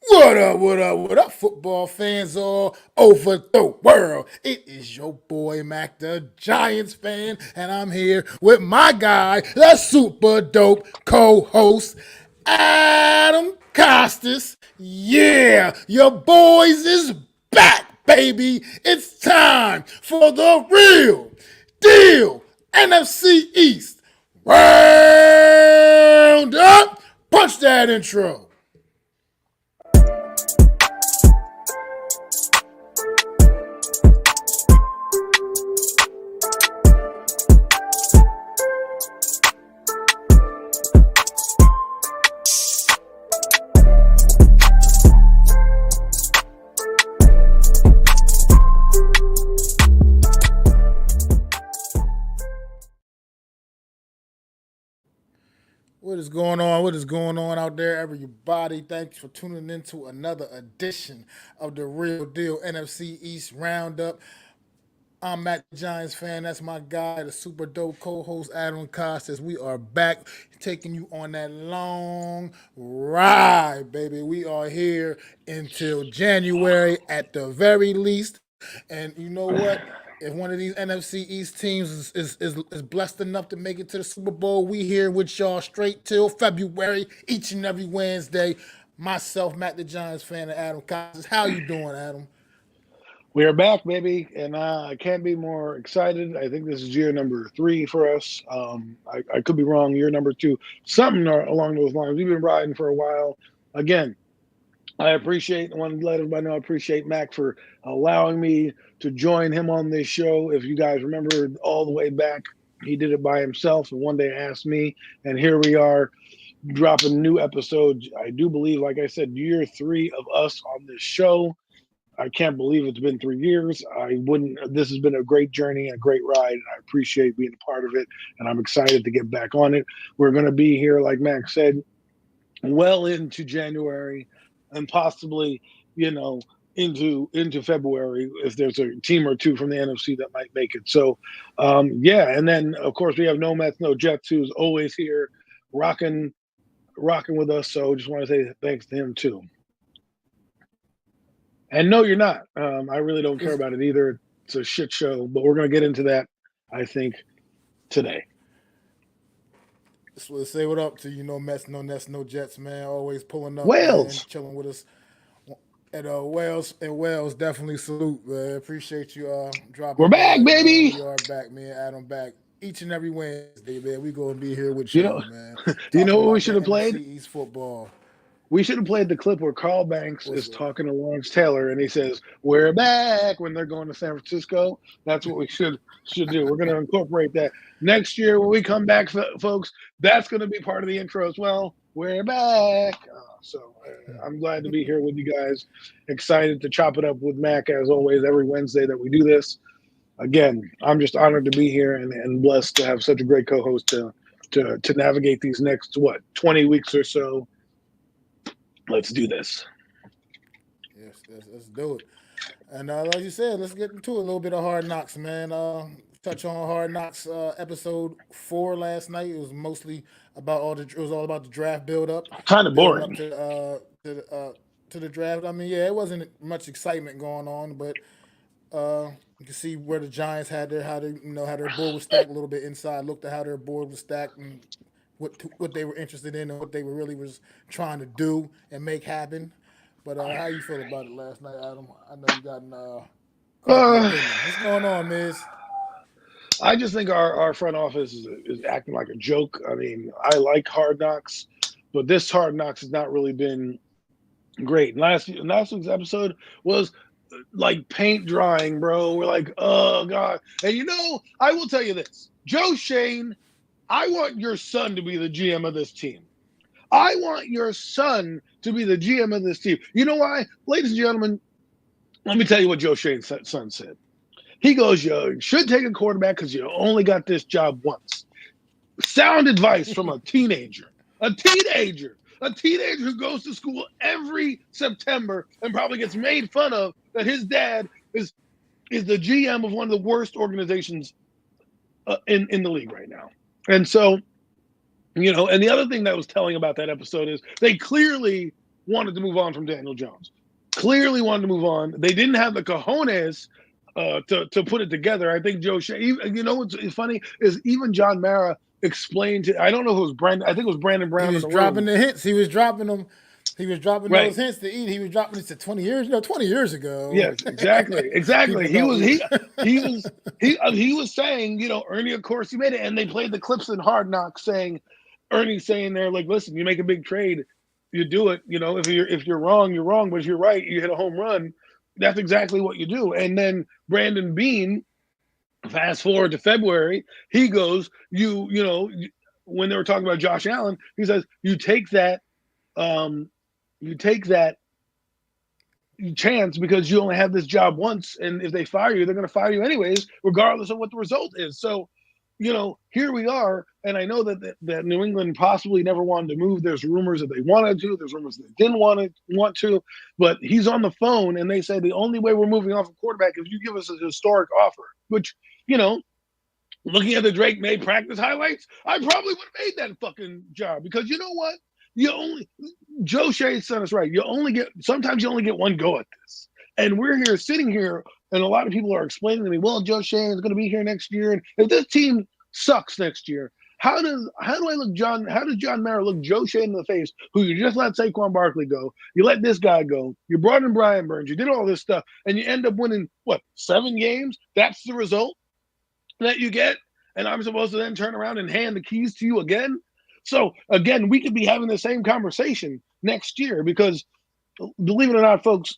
What up, football fans all over the world? It is your boy Mac the Giants fan, and I'm here with my guy, the super dope co-host, Adam Costas. Yeah, your boys is back, baby. It's time for the real deal NFC East Round-Up. Punch that intro. What is going on? What is going on out there, everybody? Thanks for tuning in to another edition of the Real Deal NFC East Roundup. I'm Matt the Giants fan. That's my guy, the super dope co-host Adam Costas. We are back taking you on that long ride, baby. We are here until January at the very least. And you know what? If one of these NFC East teams is blessed enough to make it to the Super Bowl, we here with y'all straight till February, each and every Wednesday. Myself, Matt the Giants fan, and Adam Costas. How you doing, Adam? We are back, baby, and I can't be more excited. I think this is year number 3 for us. I could be wrong, year number 2, something along those lines. We've been riding for a while. Again, I want to let everybody know I appreciate Mac for allowing me to join him on this show. If you guys remember all the way back, he did it by himself, and one day asked me, and here we are dropping new episodes. I do believe, like I said, year 3 of us on this show. I can't believe it's been 3 years. I wouldn't. This has been a great journey, a great ride, and I appreciate being a part of it. And I'm excited to get back on it. We're going to be here, like Max said, well into January, and possibly, you know, into February if there's a team or two from the NFC that might make it. So, yeah. And then of course we have No Mets, No Jets, who's always here, rocking, rocking with us. So just want to say thanks to him too. And no, you're not. I really don't care It's, about it either. It's a shit show, but we're going to get into that, I think, today. Just want to say what up to Mets, no Nets, no Jets, man. Always pulling up, man, Wales, chilling with us. And Wales, definitely salute, man. Appreciate you we're dropping back, by, man. baby. We are back, man. Adam back each and every Wednesday, man. We gonna be here with You know, y'all, man. you know Talking what we about should that have NFC played? East football. We should have played the clip where Carl Banks What's is up? talking to Lawrence Taylor and he says, "We're back" when they're going to San Francisco. That's what we should do. We're going to incorporate that next year when we come back, folks. That's going to be part of the intro as well. We're back. I'm glad to be here with you guys. Excited to chop it up with Mac as always every Wednesday that we do this. Again, I'm just honored to be here and blessed to have such a great co-host to navigate these next 20 weeks or so. Let's do this. Yes, let's do it. And like you said, let's get into a little bit of Hard Knocks, man. Touch on Hard Knocks episode 4 last night. It was mostly about it was all about the draft build up, Kind of building up boring. to the draft. I mean, yeah, it wasn't much excitement going on, but you can see where the Giants had their how their board was stacked a little bit inside. Looked at how their board was stacked and what they were interested in and what they were really was trying to do and make happen. But how you feel about it last night, Adam? I know you got quite the Uh, opinion. What's going on, Miz? I just think our front office is acting like a joke. I mean, I like Hard Knocks, but this Hard Knocks has not really been great. Last week's episode was like paint drying, bro. We're like, oh god. And I will tell you this, Joe Shane, I want your son to be the GM of this team. I want your son to be the GM of this team. You know why, ladies and gentlemen? Let me tell you what Joe Shane's son said. He goes, "You should take a quarterback because you only got this job once." Sound advice from a teenager. A teenager who goes to school every September and probably gets made fun of that his dad is the GM of one of the worst organizations in the league right now. And so, and the other thing that was telling about that episode is they clearly wanted to move on from Daniel Jones. Clearly wanted to move on. They didn't have the cojones to put it together. I think Joe Shea, you know what's funny is even John Mara explained to, I don't know if it was Brandon, I think it was Brandon He Brown in was the dropping room. the hints. He was dropping them. He was dropping those Right. hints to eat. He was dropping this to 20 years. 20 years ago. Yes, exactly. Exactly. People thought we were. He was he was saying, Ernie, of course he made it. And they played the clips in Hard Knocks saying, Ernie saying there, like, listen, you make a big trade, you do it. If you're wrong, you're wrong. But if you're right, you hit a home run. That's exactly what you do. And then Brandon Bean, fast forward to February, he goes, when they were talking about Josh Allen, he says, you take that chance because you only have this job once, and if they fire you, they're going to fire you anyways, regardless of what the result is. So, here we are, and I know that New England possibly never wanted to move. There's rumors that they wanted to. There's rumors that they didn't want to, but he's on the phone, and they say the only way we're moving off a quarterback is you give us a historic offer. Which, looking at the Drake May practice highlights, I probably would have made that fucking job because you know what? Joe Shea's son is right. Sometimes you only get one go at this. And we're here sitting here, and a lot of people are explaining to me, well, Joe Shea is going to be here next year. And if this team sucks next year, how does John Mara look Joe Shea in the face, who you just let Saquon Barkley go, you let this guy go, you brought in Brian Burns, you did all this stuff, and you end up winning, 7 games? That's the result that you get? And I'm supposed to then turn around and hand the keys to you again? So, again, we could be having the same conversation next year because, believe it or not, folks,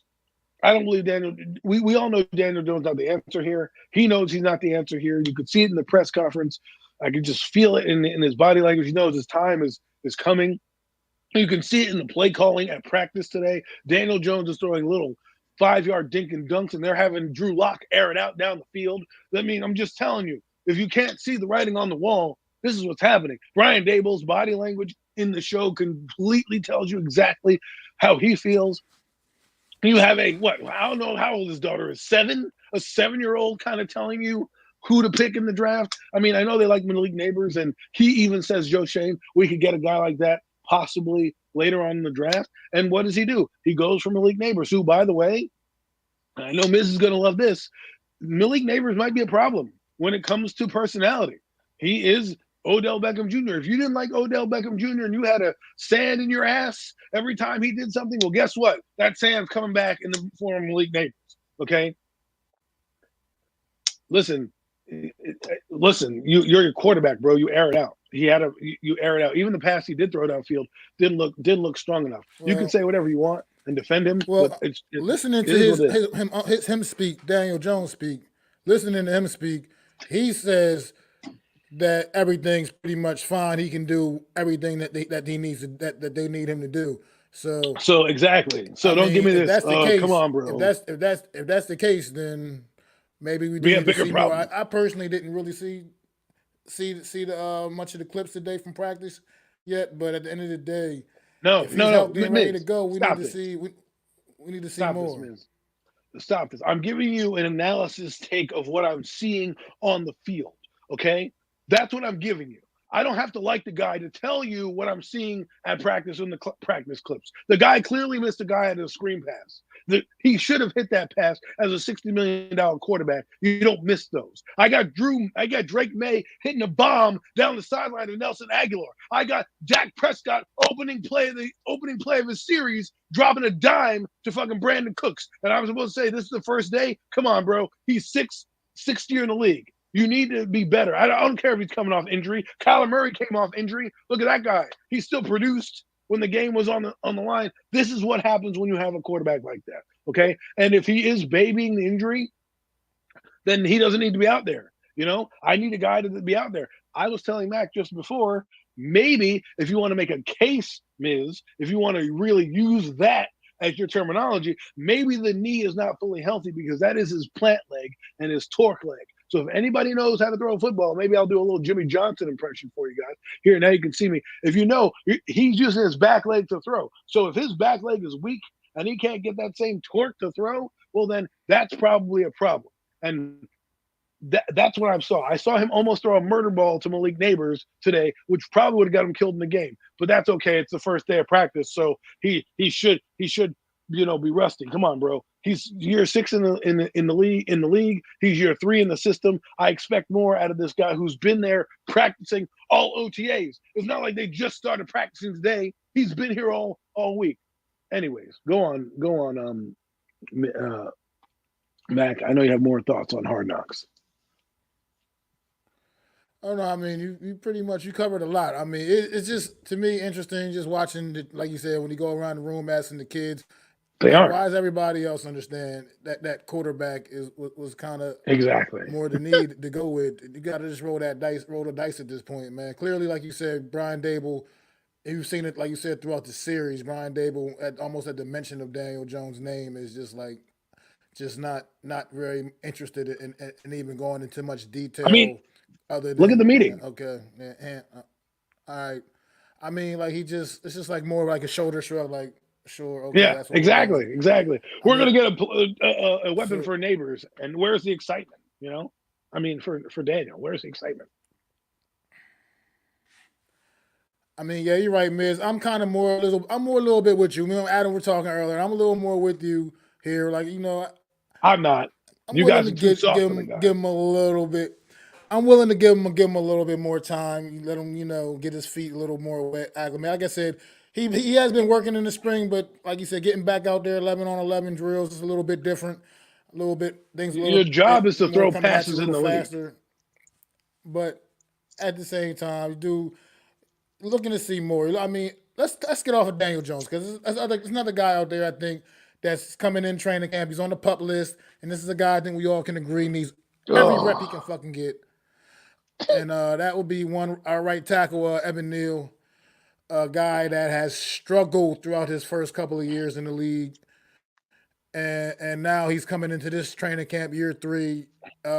I don't believe Daniel. We all know Daniel Jones not the answer here. He knows he's not the answer here. You could see it in the press conference. I could just feel it in his body language. He knows his time is coming. You can see it in the play calling at practice today. Daniel Jones is throwing little 5-yard dink and dunks, and they're having Drew Lock air it out down the field. I mean, I'm just telling you, if you can't see the writing on the wall, this is what's happening. Brian Daboll's body language in the show completely tells you exactly how he feels. You have I don't know how old his daughter is, 7? A 7-year-old kind of telling you who to pick in the draft. I mean, I know they like Malik Neighbors, and he even says, Joe Shane, we could get a guy like that possibly later on in the draft. And what does he do? He goes for Malik Neighbors, who, by the way, I know Miz is going to love this. Malik Neighbors might be a problem when it comes to personality. He is Odell Beckham Jr. If you didn't like Odell Beckham Jr. and you had a sand in your ass every time he did something, well, guess what? That sand's coming back in the form of Malik Neighbors, okay? Listen, you're your quarterback, bro. You air it out. You air it out. Even the pass he did throw downfield didn't look strong enough. Well, you can say whatever you want and defend him. Well, listening to him speak, Daniel Jones speak, listening to him speak, he says that everything's pretty much fine. He can do everything that he needs that they need him to do. So exactly. So don't give me this. That's the case, come on, bro. If that's the case, then maybe we do need to see more. I personally didn't really see the much of the clips today from practice yet, but at the end of the day, if he's healthy and ready to go, we need to see more. Stop this. I'm giving you an analysis take of what I'm seeing on the field. Okay, that's what I'm giving you. I don't have to like the guy to tell you what I'm seeing at practice in the practice clips. The guy clearly missed a guy at a screen pass. He should have hit that pass as a $60 million quarterback. You don't miss those. I got Drake May hitting a bomb down the sideline of Nelson Aguilar. I got Dak Prescott opening play of his series, dropping a dime to fucking Brandon Cooks. And I was supposed to say, this is the first day? Come on, bro. He's sixth year in the league. You need to be better. I don't care if he's coming off injury. Kyler Murray came off injury. Look at that guy. He still produced when the game was on the line. This is what happens when you have a quarterback like that, okay? And if he is babying the injury, then he doesn't need to be out there. I need a guy to be out there. I was telling Mac just before, maybe if you want to make a case, Miz, if you want to really use that as your terminology, maybe the knee is not fully healthy because that is his plant leg and his torque leg. So if anybody knows how to throw a football, maybe I'll do a little Jimmy Johnson impression for you guys. Here, now you can see me. If you know, he's using his back leg to throw. So if his back leg is weak and he can't get that same torque to throw, well, then that's probably a problem. And That's what I saw. I saw him almost throw a murder ball to Malik Neighbors today, which probably would have got him killed in the game. But that's okay. It's the first day of practice, so he should be rusty. Come on, bro. He's year 6 in the league. He's year 3 in the system. I expect more out of this guy who's been there practicing all OTAs. It's not like they just started practicing today. He's been here all week. Anyways, go on. Mac, I know you have more thoughts on Hard Knocks. Oh no, I mean you pretty much you covered a lot. I mean it's just to me interesting just watching like you said when you go around the room asking the kids, They like aren't. why does everybody else understand that quarterback was kind of Exactly. more the need to go with. You got to just roll the dice at this point, man. Clearly, like you said, Brian Dable. You've seen it, like you said, throughout the series. Brian Dable, almost at the mention of Daniel Jones' name, is just like just not very interested in even going into much I mean, detail other look at the than meeting. okay, yeah, all right. I mean, like it's just like more like a shoulder shrug, like sure, okay, Yeah, that's what we're exactly, doing. exactly. I We're mean, gonna get a weapon so for Neighbors, and where's the excitement? I mean, for Daniel, where's the excitement? I mean, yeah, you're right, Miz. I'm more a little bit with you. Me and Adam were talking earlier. I'm a little more with you here. Like, I'm not. I'm You willing guys to are too give soft give on the him guy. give him a little bit. I'm willing to give him a little bit more time. Let him, get his feet a little more wet. Acclimate. Like I said, he has been working in the spring, but like you said, getting back out there 11 on 11 drills is a little bit different. A little bit things a Your little job bit is to more throw coming at you a passes in little the league. faster. But at the same time, you do looking to see more. I mean, let's get off of Daniel Jones because there's another guy out there I think that's coming in training camp. He's on the pup list, and this is a guy I think we all can agree needs every rep he Oh, can fucking get. And that would be one our right tackle, Evan Neal, a guy that has struggled throughout his first couple of years in the league, and now he's coming into this training camp year 3,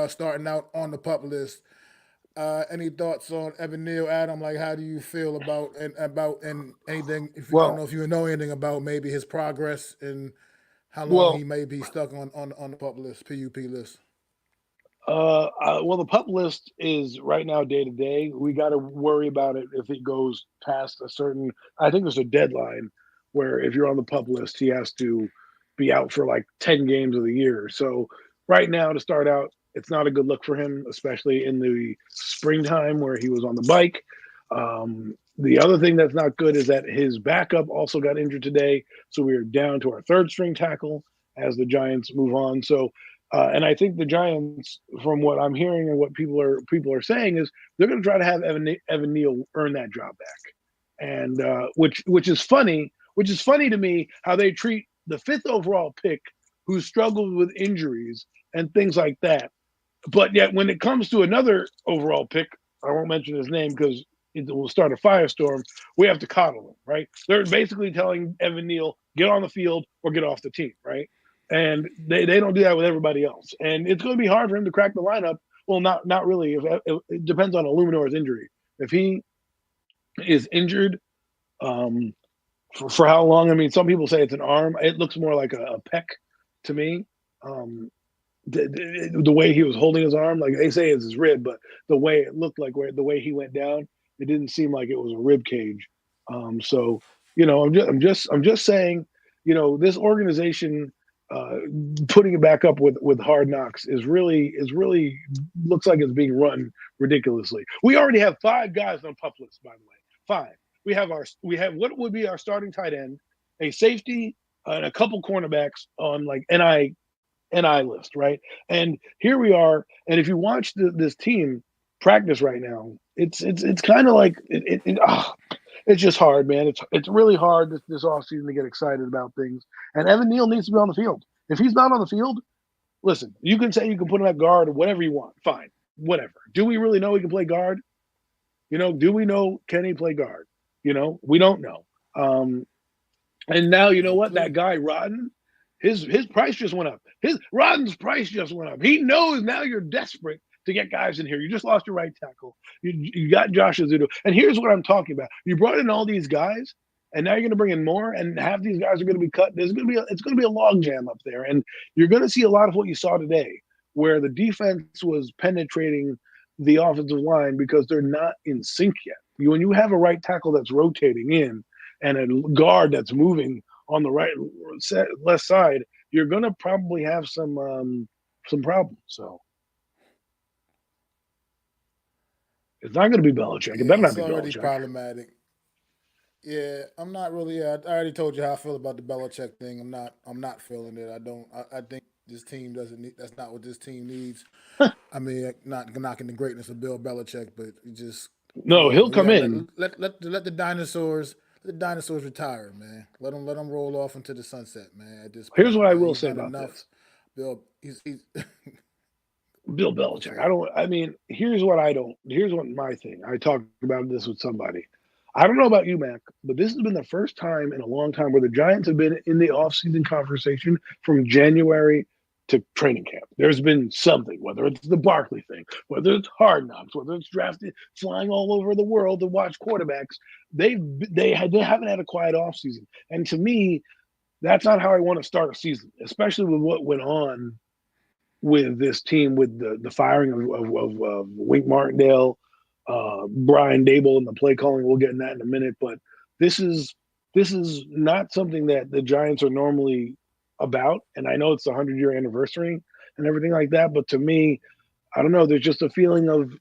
starting out on the pup list. Any thoughts on Evan Neal, Adam? Like, how do you feel about anything? If I don't well, know if you know anything about maybe his progress and how long he well, may be stuck on the PUP list. well. The pup list is right now day to day. We got to worry about it if it goes past a certain. I think there's a deadline where if you're on the pup list, he has to be out for like 10 games of the year. So right now, to start out, it's not a good look for him, especially in the springtime where he was on the bike. The other thing that's not good is that his backup also got injured today, so we're down to our third string tackle as the Giants move on. So and I think the Giants, from what I'm hearing and what people are saying, is they're going to try to have Evan Neal earn that job back, and which is funny. Which is funny to me how they treat the fifth overall pick, who struggled with injuries and things like that. But yet, when it comes to another overall pick, I won't mention his name because it will start a firestorm. We have to coddle him, right? They're basically telling Evan Neal, get on the field or get off the team, right? And they don't do that with everybody else. And it's going to be hard for him to crack the lineup. Well, not really. If it depends on Illuminor's injury. If he is injured, um, for how long? I mean, some people say it's an arm. It looks more like a pec to me. Um, the way he was holding his arm, like they say it's his rib, but the way it looked like the way he went down, it didn't seem like it was a rib cage. So I'm just saying, this organization uh, putting it back up with Hard Knocks is really looks like it's being run ridiculously. We already have 5 guys on pup list, by the way. 5. We have what would be our starting tight end, a safety, and a couple cornerbacks on like NI list, right? And here we are. And if you watch this team practice right now, it's kind of like it's just hard, man. It's really hard this offseason to get excited about things. And Evan Neal needs to be on the field. If he's not on the field, listen, you can say you can put him at guard or whatever you want. Fine, whatever. Do we really know he can play guard? Do we know can he play guard? We don't know. Um, and now you know Well, what? That guy Rodden, his price just went up. His Rodden's price just went up. He knows now you're desperate to get guys in here. You just lost your right tackle. You got Josh Azudo. And here's what I'm talking about. You brought in all these guys, and now you're going to bring in more, and half these guys are going to be cut. It's going to be a log jam up there, and you're going to see a lot of what you saw today. where the defense was penetrating the offensive line because they're not in sync yet. When you have a right tackle that's rotating in and a guard that's moving on the left side, you're going to probably have some problems. So it's not going to be Belichick. It Yeah, better not it's be already Belichick. problematic. Yeah, I'm not really. Yeah, I already told you how I feel about the Belichick thing. I'm not feeling it. I don't. I think this team doesn't need. That's not what this team needs. I mean, not knocking the greatness of Bill Belichick, but it just No, he'll we come got in. let the dinosaurs retire, man. Let them roll off into the sunset, man. At this Here's point, what I man, will he's say done about enough. this. Bill, he's Bill go Belichick. for it. I mean, here's what I don't. Here's what my thing. I talked about this with somebody. I don't know about you, Mac, but this has been the first time in a long time where the Giants have been in the offseason conversation from January to training camp. There's been something, whether it's the Barkley thing, whether it's Hard Knocks, whether it's drafted, flying all over the world to watch quarterbacks. They haven't had a quiet offseason, and to me, that's not how I want to start a season, especially with what went on with this team, with the firing of Wink Martindale, Brian Dable, and the play calling. We'll get in that in a minute, but this is this is not something that the Giants are normally about. And I know it's the 100-year anniversary and everything like that, but to me, I don't know. There's just a feeling of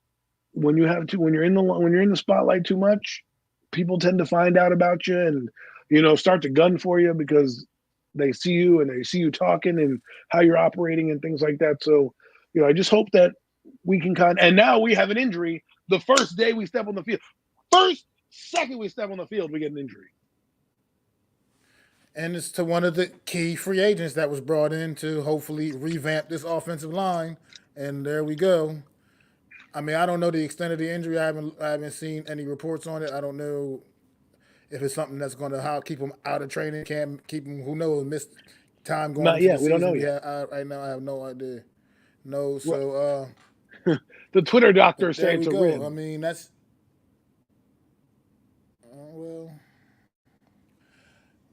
when you're in the spotlight too much, people tend to find out about you and start to gun for you because they see you and they see you talking and how you're operating and things like that. So, I just hope that we can and now we have an injury the first day we step on the field. First second we step on the field, we get an injury. And it's to one of the key free agents that was brought in to hopefully revamp this offensive line. And there we go. I mean, I don't know the extent of the injury. I haven't seen any reports on it. I don't know if it's something that's going to keep him out of training camp, keep him, who knows, miss time going Not into the yet. We don't season. know yet. Right now, I have no idea. No, Well, so the Twitter but doctors say there it's we a go. rib. I mean, that's well,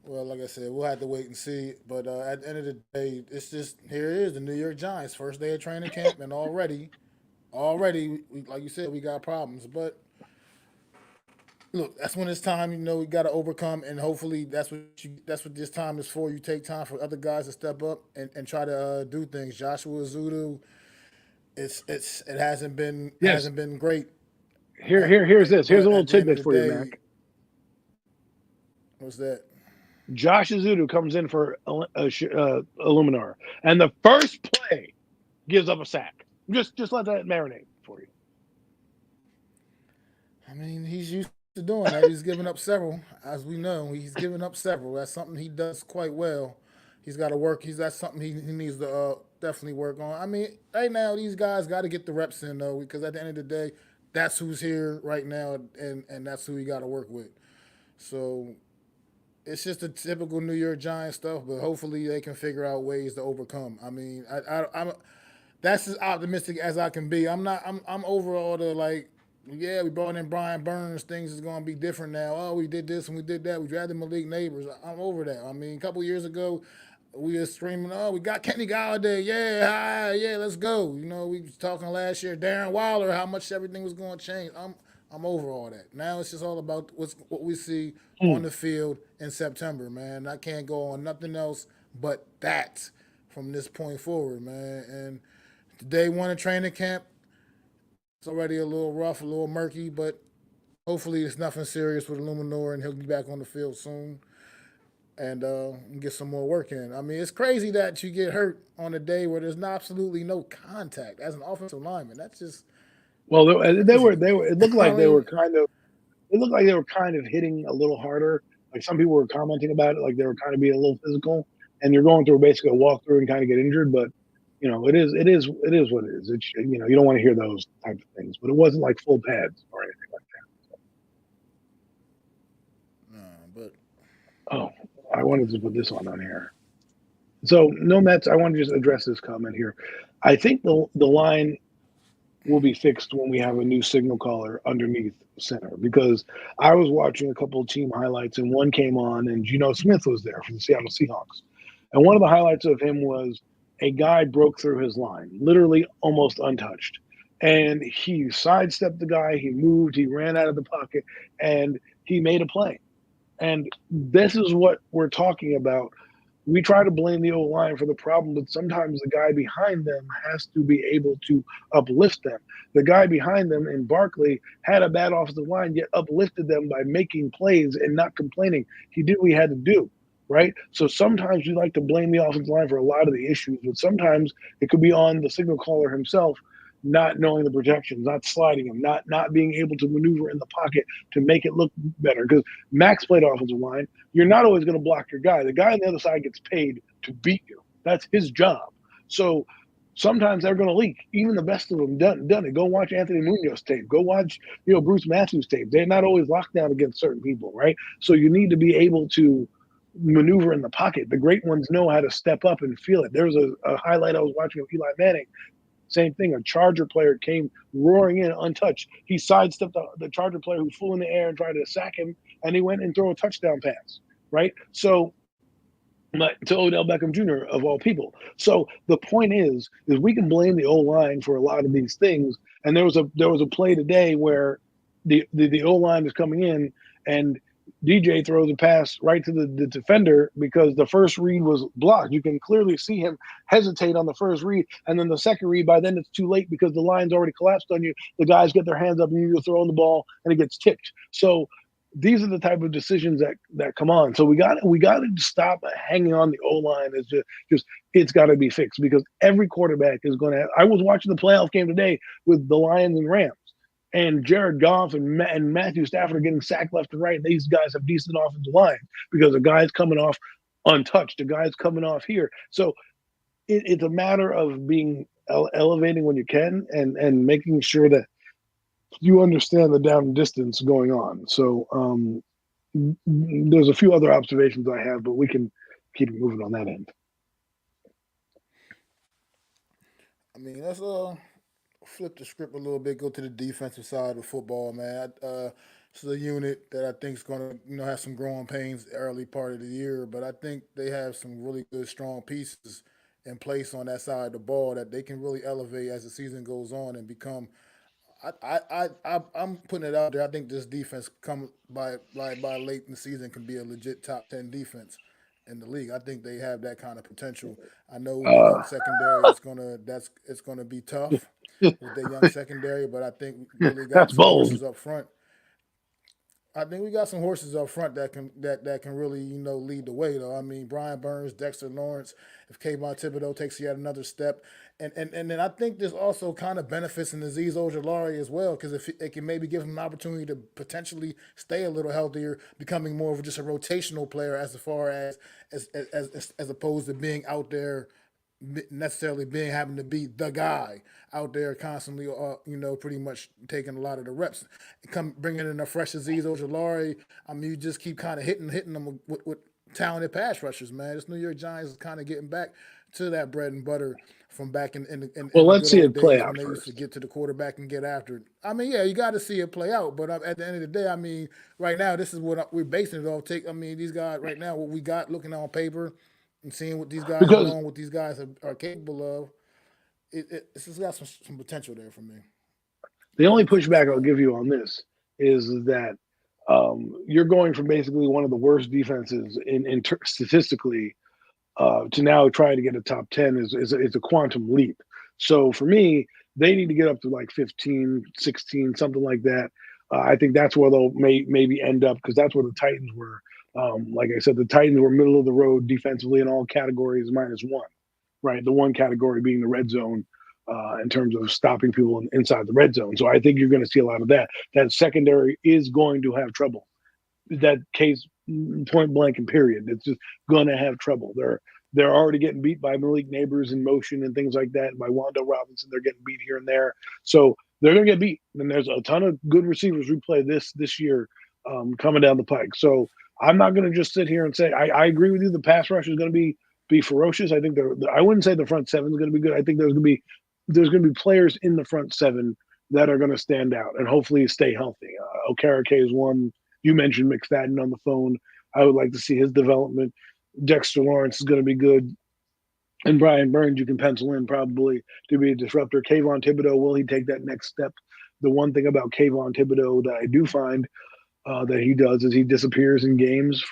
well, like I said, we'll have to wait and see. But at the end of the day, it's just here it is, the New York Giants, first day of training camp, and already, like you said, we got problems. But look, that's when it's time. We got to overcome, and hopefully, that's what this time is for. You take time for other guys to step up and try to do things. Joshua Zudu, it Yes. hasn't been great, Here's this. Here's a but little at the end of tidbit the for you, day, Mac. what's that? Josh Azudu comes in for Illuminar, and the first play gives up a sack. Just let that marinate for you. I mean, he's used to doing that. He's given up several, as we know. He's given up several. That's something he does quite well. He's got to work. That's something he needs to definitely work on. I mean, right now these guys got to get the reps in though, because at the end of the day, that's who's here right now, and that's who he got to work with. So it's just the typical New York Giants stuff, but hopefully they can figure out ways to overcome. I mean, I'm that's as optimistic as I can be. I'm not. I'm overall the like. Yeah, we brought in Brian Burns. Things is going to be different now. Oh, we did this and we did that. We drafted Malik Neighbors. I'm over that. I mean, a couple years ago, we were screaming, "Oh, we got Kenny Galladay. Yeah, hi, yeah, let's go." We was talking last year, Darren Waller, how much everything was going to change. I'm over all that. Now it's just all about what we see on Hmm. the field in September, man. I can't go on nothing else but that from this point forward, man. And day one of training camp, it's already a little rough, a little murky, but hopefully it's nothing serious with Illuminor and he'll be back on the field soon and get some more work in. I mean, it's crazy that you get hurt on a day where there's absolutely no contact as an offensive lineman. That's just Well, they crazy were to they me. were. It looked I like they were mean, kind of. It looked like they were kind of hitting a little harder. Like some people were commenting about it, like they were kind of being a little physical. And you're going through basically a walkthrough and kind of get injured, but it is what it is. It's you don't want to hear those types of things, but it wasn't like full pads or anything like no, but that. Oh, I wanted to put this on here. So no Mets. I want to just address this comment here. I think the line will be fixed when we have a new signal caller underneath center because I was watching a couple of team highlights and one came on and Geno Smith was there from the Seattle Seahawks. And one of the highlights of him was a guy broke through his line, literally almost untouched. And he sidestepped the guy, he moved, he ran out of the pocket, and he made a play. And this is what we're talking about. We try to blame the O line for the problem, but sometimes the guy behind them has to be able to uplift them. The guy behind them in Barkley had a bad offensive line, yet uplifted them by making plays and not complaining. He did what he had to do, right? So sometimes we like to blame the offensive line for a lot of the issues, but sometimes it could be on the signal caller himself not knowing the projections, not sliding him, not being able to maneuver in the pocket to make it look better. Because Max played offensive line. You're not always going to block your guy. The guy on the other side gets paid to beat you. That's his job. So sometimes they're going to leak. Even the best of them done it. Go watch Anthony Munoz tape. Go watch Bruce Matthews tape. They're not always locked down against certain people, right? So you need to be able to maneuver in the pocket. The great ones know how to step up and feel it. There was a highlight I was watching of Eli Manning. Same thing. A Charger player came roaring in untouched. He sidestepped the Charger player who flew in the air and tried to sack him, and he went and threw a touchdown pass, right? So to Odell Beckham Jr. of all people. So the point is we can blame the O line for a lot of these things. And there was a play today where the O line is coming in and DJ throws a pass right to the defender because the first read was blocked. You can clearly see him hesitate on the first read, and then the second read, by then it's too late because the line's already collapsed on you. The guys get their hands up and you're throwing the ball and it gets tipped. So these are the type of decisions that come on. So we got to stop hanging on the O line. It's just it's got to be fixed because every quarterback is going to have. I was watching the playoff game today with the Lions and Rams, and Jared Goff and Matthew Stafford are getting sacked left and right. And these guys have decent offensive line because the guy's coming off untouched. The guy's coming off here. So it's a matter of being elevating when you can and making sure that you understand the down and distance going on. So there's a few other observations I have, but we can keep moving on that end. I mean, let's flip the script a little bit, go to the defensive side of football, man. This is a unit that I think is going to, have some growing pains early part of the year, but I think they have some really good, strong pieces in place on that side of the ball that they can really elevate as the season goes on and become. I'm putting it out there. I think this defense come by late in the season can be a legit top 10 defense in the league. I think they have that kind of potential. I know the Uh, young secondary is it's gonna be tough with their young secondary, but I think we really got that's some bold. horses up front. I think we got some horses up front that can really lead the way though. I mean Brian Burns, Dexter Lawrence. If Kayvon Thibodeau takes yet another step, and then I think this also kind of benefits in Azeez Ojulari as well because if it can maybe give him an opportunity to potentially stay a little healthier, becoming more of just a rotational player as far as opposed to being out there necessarily being having to be the guy out there constantly, pretty much taking a lot of the reps. Come bringing in a fresh Azeez Ojulari. I mean, you just keep kind of hitting them with talented pass rushers, man. This New York Giants is kind of getting back to that bread and butter from back Well, in the let's good see old it play days when out they used to first get to the quarterback and get after it. I mean, yeah, you got to see it play out, but at the end of the day, I mean, right now, this is what we're basing it off. I mean, these guys right now, what we got looking on paper and seeing what these guys and because knowing what these guys are capable of, it's just got some potential there for me. the On only the defensive pushback I'll side. give you on this is that you're going from basically one of the worst defenses statistically to now trying to get a top 10 is a quantum leap. So for me, they need to get up to like 15, 16, something like that. I think that's where they'll maybe end up because that's where the Titans were. Like I said, the Titans were middle of the road defensively in all categories -1, right? The one category being the red zone in terms of stopping people inside the red zone. So I think you're going to see a lot of that. That secondary is going to have trouble. That case point blank and period. It's just going to have trouble. They're already getting beat by Malik Neighbors in motion and things like that. By Wando Robinson, they're getting beat here and there. So they're going to get beat. And there's a ton of good receivers we play this year coming down the pike. So I'm not going to just sit here and say I agree with you. The pass rush is going to be ferocious. I think I wouldn't say the front seven is going to be good. I think there's going to be players in the front seven that are going to stand out and hopefully stay healthy. Okereke is one. You mentioned McFadden on the phone. I would like to see his development. Dexter Lawrence is going to be good. And Brian Burns, you can pencil in probably to be a disruptor. Kayvon Thibodeau, will he take that next step? The one thing about Kayvon Thibodeau that I do find that he does is he disappears in games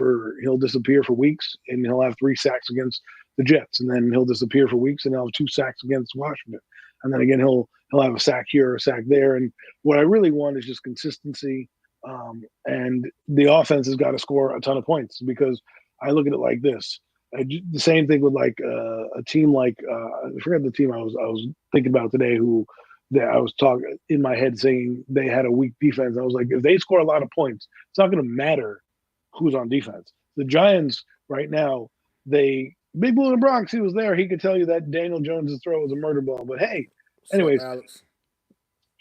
he'll disappear for weeks and he'll have 3 sacks against the Jets, and then he'll disappear for weeks and he'll have 2 sacks against Washington, and then again he'll have a sack here or a sack there. And what I really want is just consistency, and the offense has got to score a ton of points because I look at it like this. The same thing with like a team like I forget the team I was thinking about today who that I was talking in my head saying they had a weak defense. I was like, if they score a lot of points, it's not going to matter who's on defense. The Giants right now, they Big Blue in the Bronx, he was there. He could tell you that Daniel Jones's throw was a murder ball. But hey, What's up, anyways, Alex?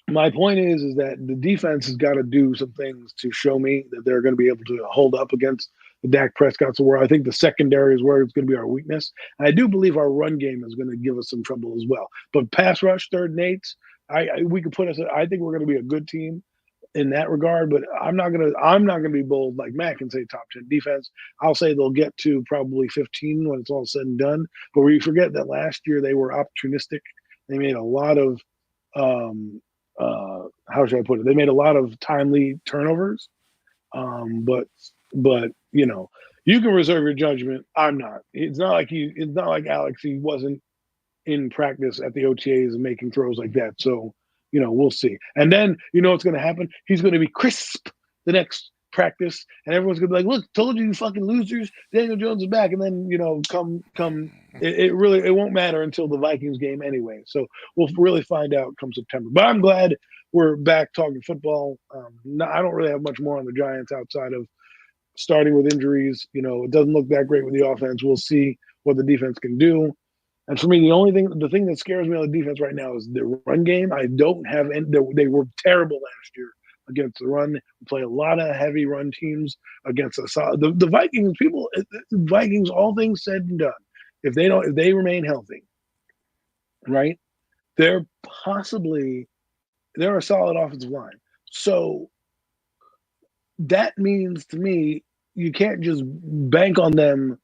my point is that the defense has got to do some things to show me that they're going to be able to hold up against the Dak Prescott's of where I think the secondary is where it's going to be our weakness. And I do believe our run game is going to give us some trouble as well. But pass rush, third and eights, we could put us. I think we're going to be a good team in that regard. But I'm not gonna be bold like Mac and say top 10 defense. I'll say they'll get to probably 15 when it's all said and done. But we forget that last year they were opportunistic. They made a lot of how should I put it? They made a lot of timely turnovers. But you can reserve your judgment. I'm not. It's not like It's not like Alex. He wasn't in practice at the OTAs and making throws like that. So we'll see. And then what's going to happen? He's going to be crisp the next practice, and everyone's going to be like, "Look, told you, you fucking losers! Daniel Jones is back." And then come. It won't matter until the Vikings game anyway. So we'll really find out come September. But I'm glad we're back talking football. I don't really have much more on the Giants outside of starting with injuries. It doesn't look that great with the offense. We'll see what the defense can do. And for me, the thing that scares me on the defense right now is the run game. I don't have any. They were terrible last year against the run. We play a lot of heavy run teams against us. The Vikings, Vikings, all things said and done, if they remain healthy, right? They're possibly they're a solid offensive line. So that means to me, you can't just bank on them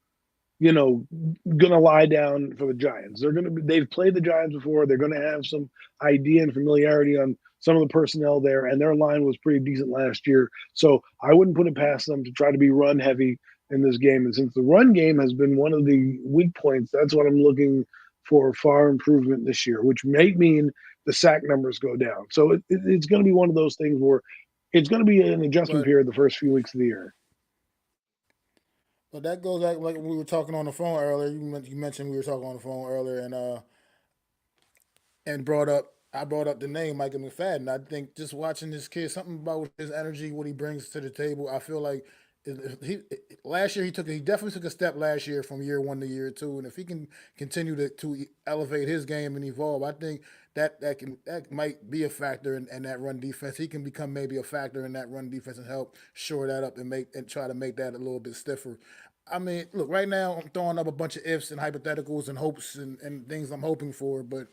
gonna lie down for the Giants. They've played the Giants before. They're gonna have some idea and familiarity on some of the personnel there, and their line was pretty decent last year. So I wouldn't put it past them to try to be run heavy in this game. And since the run game has been one of the weak points, that's what I'm looking for far improvement this year, which may mean the sack numbers go down. So it's going to be one of those things where it's going to be an adjustment But period the first few weeks of the year. but that goes like we were talking on the phone earlier. You mentioned we were talking on the phone earlier, and brought up I brought up the name Michael McFadden. I think just watching this kid, something about his energy, what he brings to the table. I feel like he last year he definitely took a step last year from year one to year two, and if he can continue to elevate his game and evolve, I think that might be a factor in that run defense. He can become maybe a factor in that run defense and help shore that up and try to make that a little bit stiffer. I mean, look, right now I'm throwing up a bunch of ifs and hypotheticals and hopes and things I'm hoping for, but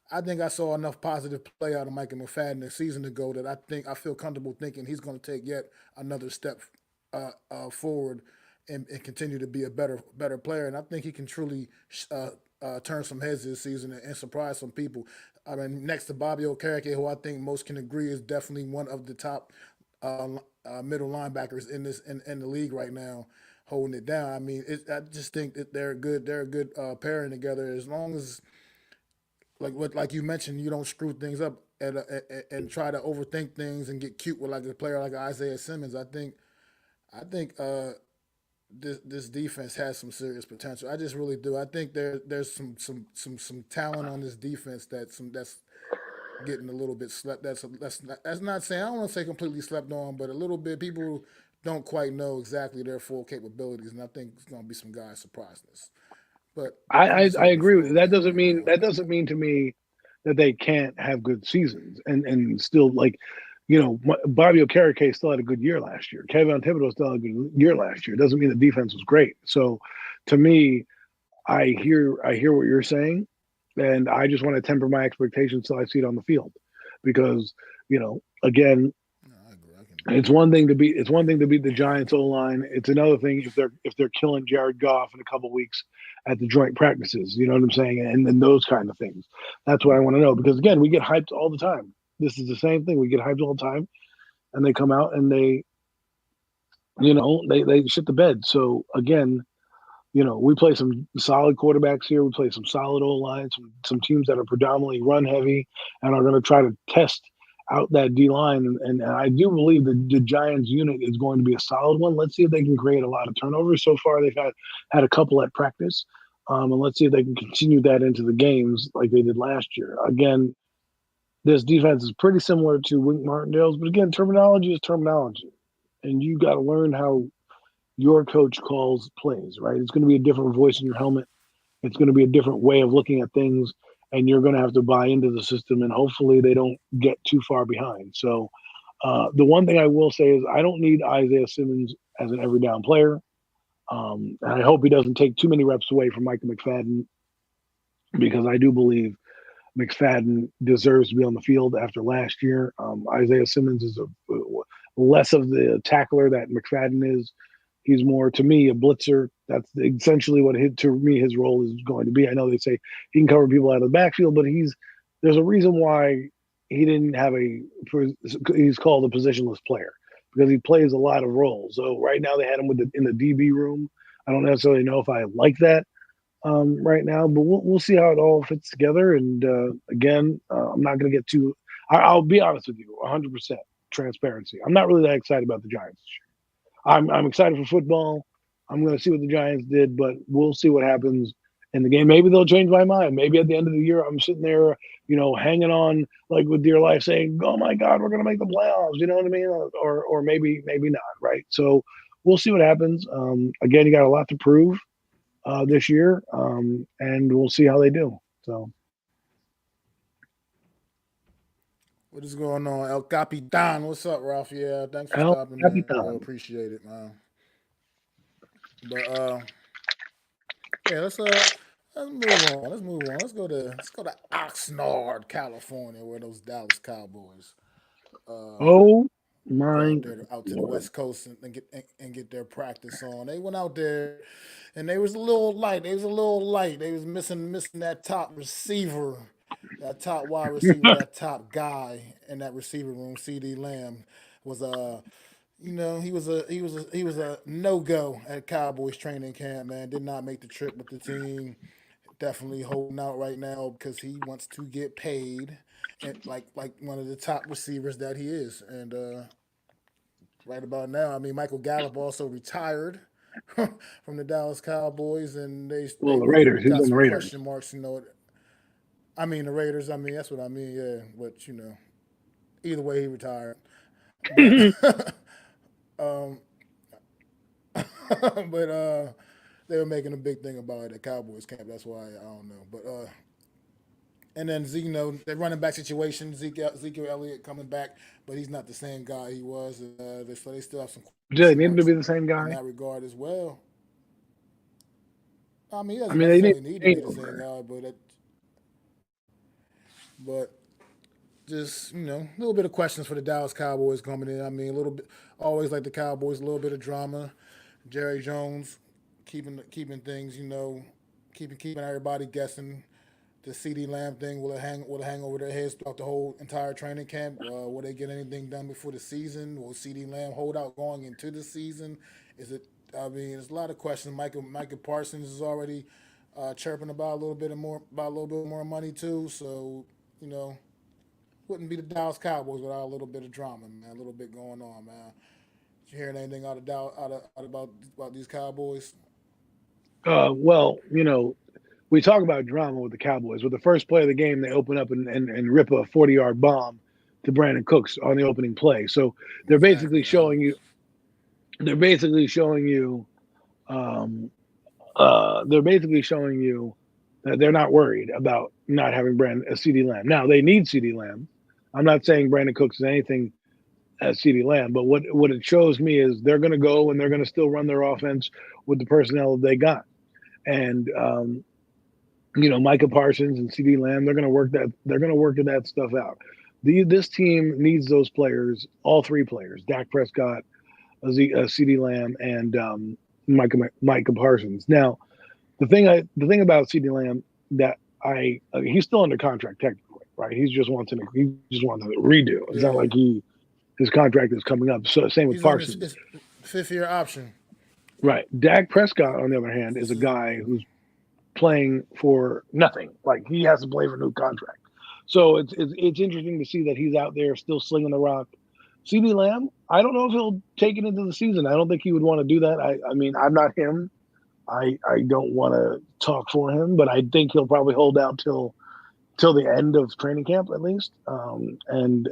I think I saw enough positive play out of Micah McFadden a season ago that I feel comfortable thinking he's going to take yet another step forward and continue to be a better player. And I think he can truly turn some heads this season and surprise some people. I mean, next to Bobby Okereke, who I think most can agree is definitely one of the top middle linebackers in the league right now, holding it down. I mean, I just think that they're good. They're a good pairing together. As long as like you mentioned, you don't screw things up and try to overthink things and get cute with like a player like Isaiah Simmons. I think this defense has some serious potential. I just really do. I think there's some talent on this defense that's getting a little bit slept. That's not saying I don't want to say completely slept on, but a little bit people don't quite know exactly their full capabilities, and I think it's going to be some guys surprising us. But I'm I just hoping agree with you. for That doesn't mean to me that they can't have good seasons and still like Bobby Okereke still had a good year last year. Kevin Thibodeau still had a good year last year. It doesn't mean the defense was great. So to me, I hear what you're saying, and I just want to temper my expectations till I see it on the field, because again, no, I agree. It's one thing to beat the Giants O line. It's another thing if they're killing Jared Goff in a couple weeks at the joint practices. You know what I'm saying? And those kind of things. That's what I want to know because again, we get hyped all the time. This is the same thing. We get hyped all the time, and they come out and they shit the bed. So again, we play some solid quarterbacks here. We play some solid old lines, some teams that are predominantly run heavy and are going to try to test out that D line. And I do believe that the Giants unit is going to be a solid one. Let's see if they can create a lot of turnovers. So far, they've had a couple at practice. And let's see if they can continue that into the games like they did last year. Again, this defense is pretty similar to Wink Martindale's, but again, terminology is terminology. And you got to learn how your coach calls plays, right? It's going to be a different voice in your helmet. It's going to be a different way of looking at things, and you're going to have to buy into the system. And hopefully, they don't get too far behind. So, the one thing I will say is I don't need Isaiah Simmons as an every down player, and I hope he doesn't take too many reps away from Micah McFadden because I do believe McFadden deserves to be on the field after last year. Isaiah Simmons is less of the tackler that McFadden is. He's more, to me, a blitzer. That's essentially what to me his role is going to be. I know they say he can cover people out of the backfield, but there's a reason why he didn't have he's called a positionless player because he plays a lot of roles. So right now they had him in the DB room. I don't necessarily know if I like that right now, but we'll see how it all fits together. And again, I'm not going to get too. I'll be honest with you, 100% transparency. I'm not really that excited about the Giants this year. I'm excited for football. I'm going to see what the Giants did, but we'll see what happens in the game. Maybe they'll change my mind. Maybe at the end of the year, I'm sitting there, hanging on like with dear life, saying, "Oh my God, we're going to make the playoffs." You know what I mean? Or maybe not, right? So we'll see what happens. Again, you got a lot to prove this year, and we'll see how they do. So, What is going on, El Capitan? What's up, Ralph? Yeah, thanks for El stopping in, bro. Capitan. Appreciate it, man. But yeah, let's move on. Let's move on. Let's go to Oxnard, California, where those Dallas Cowboys Oh go my out there out to the Lord. West Coast and get their practice on. They went out there and they was a little light. They was a little light. They was missing that top receiver, that top wide receiver, that top guy in that receiver room. CD Lamb was he was a no go at Cowboys training camp. Man, did not make the trip with the team. Definitely holding out right now because he wants to get paid, and like one of the top receivers that he is. And right about now, I mean, Michael Gallup also retired from the Dallas Cowboys, and Well, they the really Raiders. He's got on the some Raiders. question marks. I mean the Raiders. I mean that's what I mean. Yeah, but either way, he retired. But um, but they were making a big thing about it at Cowboys camp. That's why I don't know. But and then Zeno, the running back situation, Ezekiel Elliott coming back, but he's not the same guy he was. So they still have some Do they question need to marks be the same in guy? that regard as well. I mean, he I doesn't mean, they need necessarily to need to be change the same over. guy, but just a little bit of questions for the Dallas Cowboys coming in. I mean, a little bit, always like the Cowboys, a little bit of drama. Jerry Jones keeping things, keeping everybody guessing. The CD Lamb thing will it hang over their heads throughout the whole entire training camp? Will they get anything done before the season? Will CD Lamb hold out going into the season? Is it? I mean, there's a lot of questions. Michael Parsons is already chirping about a little bit more money too. So you know, wouldn't be the Dallas Cowboys without a little bit of drama, man. A little bit going on, man. Did you hear anything out of Dallas, out about these Cowboys? Well, we talk about drama with the Cowboys. With the first play of the game, they open up and rip a 40-yard bomb to Brandon Cooks on the opening play. So they're basically Exactly. showing you. They're basically showing you. Um, they're basically showing you that they're not worried about not having CD Lamb. Now they need CD Lamb. I'm not saying Brandon Cooks is anything as CD Lamb, but what it shows me is they're going to go and they're going to still run their offense with the personnel that they got. And Micah Parsons and CD Lamb, they're going to work that stuff out. This team needs those players, all three players: Dak Prescott, C.D. Lamb, and Micah Parsons. Now, the thing about C.D. Lamb that he's still under contract technically, right? He just wants to redo. It's not like Yeah, his contract is coming up. So same with he's on Parsons, his fifth year option. right? Dak Prescott, on the other hand, is a guy who's playing for nothing. Like he has to play for a new contract. So it's interesting to see that he's out there still slinging the rock. CD Lamb, I don't know if he'll take it into the season. I don't think he would want to do that. I mean, I'm not him. I don't want to talk for him, but I think he'll probably hold out till the end of training camp at least, and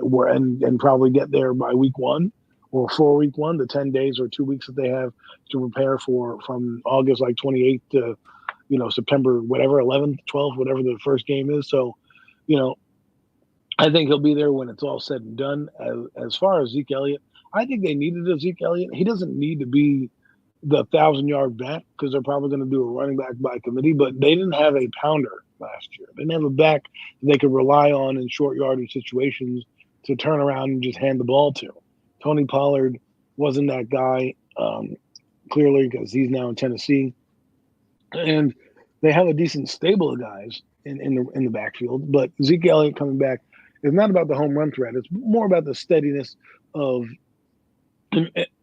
probably get there by week one or for week one, the 10 days or 2 weeks that they have to prepare for from August like 28th to September whatever 11th 12th whatever the first game is. So you know I think he'll be there when it's all said and done. As far as Zeke Elliott, I think they needed a Zeke Elliott. He doesn't need to be the 1,000 yard back because they're probably going to do a running back by committee, but they didn't have a pounder last year. They didn't have a back they could rely on in short yardage situations to turn around and just hand the ball to. Tony Pollard wasn't that guy, clearly, because he's now in Tennessee. And they have a decent stable of guys in the backfield. But Zeke Elliott coming back is not about the home run threat. It's more about the steadiness of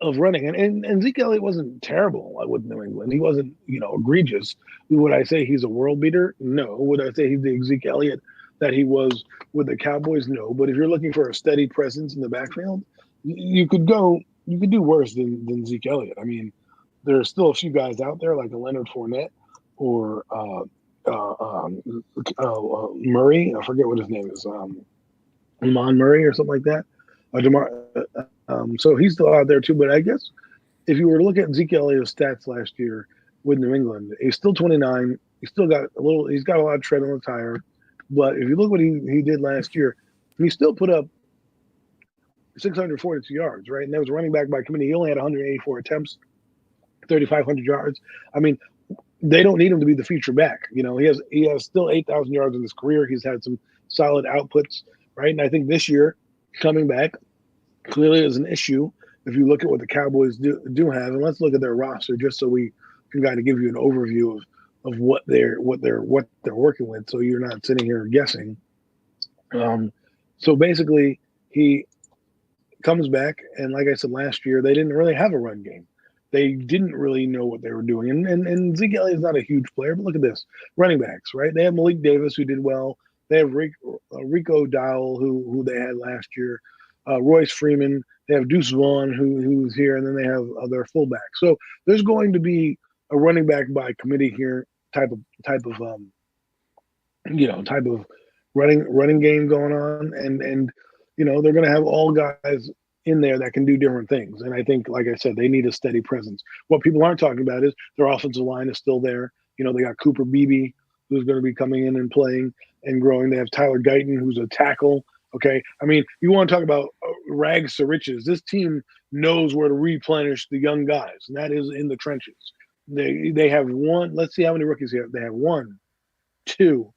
running. And Zeke Elliott wasn't terrible with New England. He wasn't, egregious. Would I say he's a world beater? No. Would I say he's the Zeke Elliott that he was with the Cowboys? No. But if you're looking for a steady presence in the backfield, you could do worse than Zeke Elliott. I mean, there are still a few guys out there like a Leonard Fournette or Murray. I forget what his name is. Amon Murray or something like that. So he's still out there too. But I guess if you were to look at Zeke Elliott's stats last year with New England, he's still 29. He's still got a little. He's got a lot of tread on the tire. But if you look what he did last year, he still put up 642 yards, right? And that was running back by committee. He only had 184 attempts, 3,500 yards. I mean, they don't need him to be the feature back. He has still 8,000 yards in his career. He's had some solid outputs, right? And I think this year coming back clearly is an issue if you look at what the Cowboys do have. And let's look at their roster just so we can kind of give you an overview of what they're working with, so you're not sitting here guessing. So basically, he comes back, and like I said last year, they didn't really have a run game. They didn't really know what they were doing. And Zeke Elliott is not a huge player, but look at this. Running backs, right? They have Malik Davis, who did well. They have Rico Dowell, who they had last year. Royce Freeman. They have Deuce Vaughn, who's here, and then they have their fullback. So there's going to be a running back by committee here type of running game going on, and they're going to have all guys in there that can do different things. And I think, like I said, they need a steady presence. What people aren't talking about is their offensive line is still there. They got Cooper Beebe, who's going to be coming in and playing and growing. They have Tyler Guyton, who's a tackle. Okay, I mean, you want to talk about rags to riches. This team knows where to replenish the young guys, and that is in the trenches. They have one. Let's see how many rookies they have. They have one, two,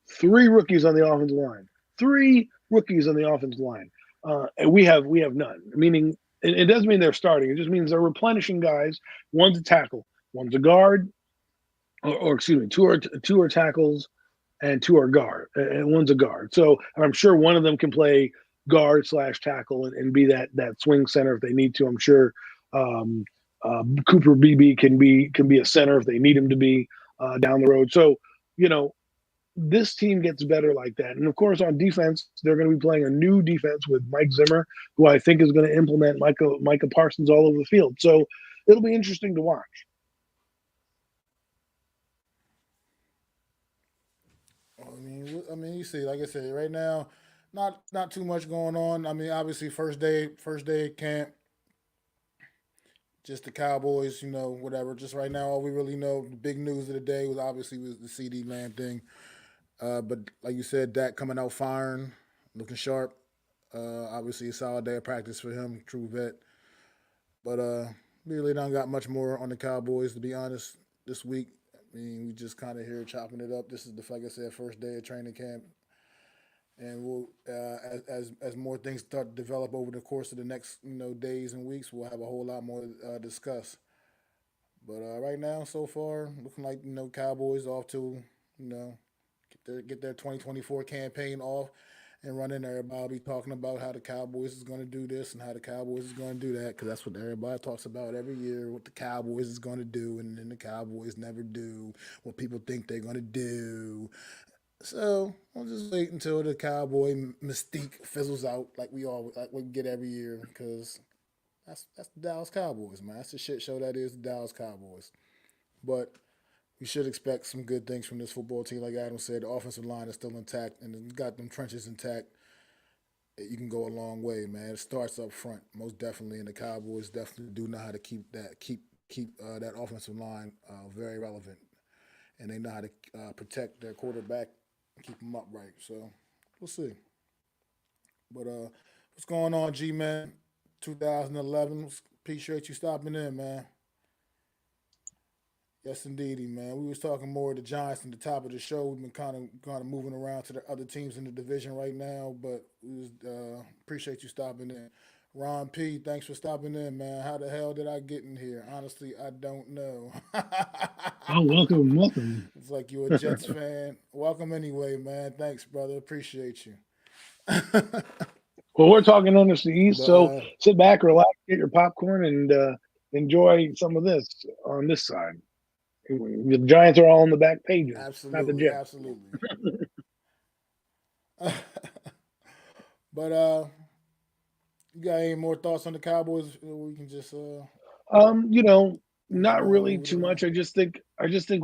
three rookies on the offensive line. Three rookies on the offensive line. And we have none. Meaning, it doesn't mean they're starting. It just means they're replenishing guys. One's a tackle, one's a guard, or excuse me, two are tackles, and two are guard, and one's a guard. So, and I'm sure one of them can play guard slash tackle and be that swing center if they need to. I'm sure Cooper Beebe can be a center if they need him to be down the road. So, this team gets better like that. And of course, on defense, they're going to be playing a new defense with Mike Zimmer, who I think is going to implement Micah Parsons all over the field. So it'll be interesting to watch. I mean, you see, like I said, right now, not too much going on. I mean, obviously, first day camp, just the Cowboys, whatever. Just right now, all we really know, the big news of the day was the CD Lamb thing. But like you said, Dak coming out firing, looking sharp. Obviously, a solid day of practice for him, true vet. But we really don't got much more on the Cowboys, to be honest, this week. I mean, we just kind of here chopping it up. This is like I said, first day of training camp. and we'll as more things start to develop over the course of the next days and weeks, we'll have a whole lot more to discuss. But right now, so far, looking like Cowboys off to get their 2024 campaign off and running. Everybody will be talking about how the Cowboys is going to do this and how the Cowboys is going to do that because that's what everybody talks about every year. What the Cowboys is going to do, and then the Cowboys never do what people think they're going to do. So we'll just wait until the Cowboy mystique fizzles out like we get every year because that's the Dallas Cowboys, man. That's the shit show that is the Dallas Cowboys. But we should expect some good things from this football team. Like Adam said, the offensive line is still intact and it's got them trenches intact. You can go a long way, man. It starts up front, most definitely, and the Cowboys definitely do know how to keep that offensive line very relevant, and they know how to protect their quarterback, and keep him upright. So we'll see. But what's going on, G man? 2011. Appreciate you stopping in, man. Yes, indeedy, man. We was talking more of the Giants in the top of the show. We've been kind of moving around to the other teams in the division right now, but we was appreciate you stopping in. Ron P, thanks for stopping in, man. How the hell did I get in here? Honestly, I don't know. Oh, welcome, welcome. It's like you a Jets fan. Welcome anyway, man. Thanks, brother. Appreciate you. Well, we're talking NFC East, But so sit back, relax, get your popcorn, and enjoy some of this on this side. The Giants are all on the back pages, not the absolutely, Jets. absolutely. But you got any more thoughts on the Cowboys? We can just You know, move not along, really move it too along. much. I just think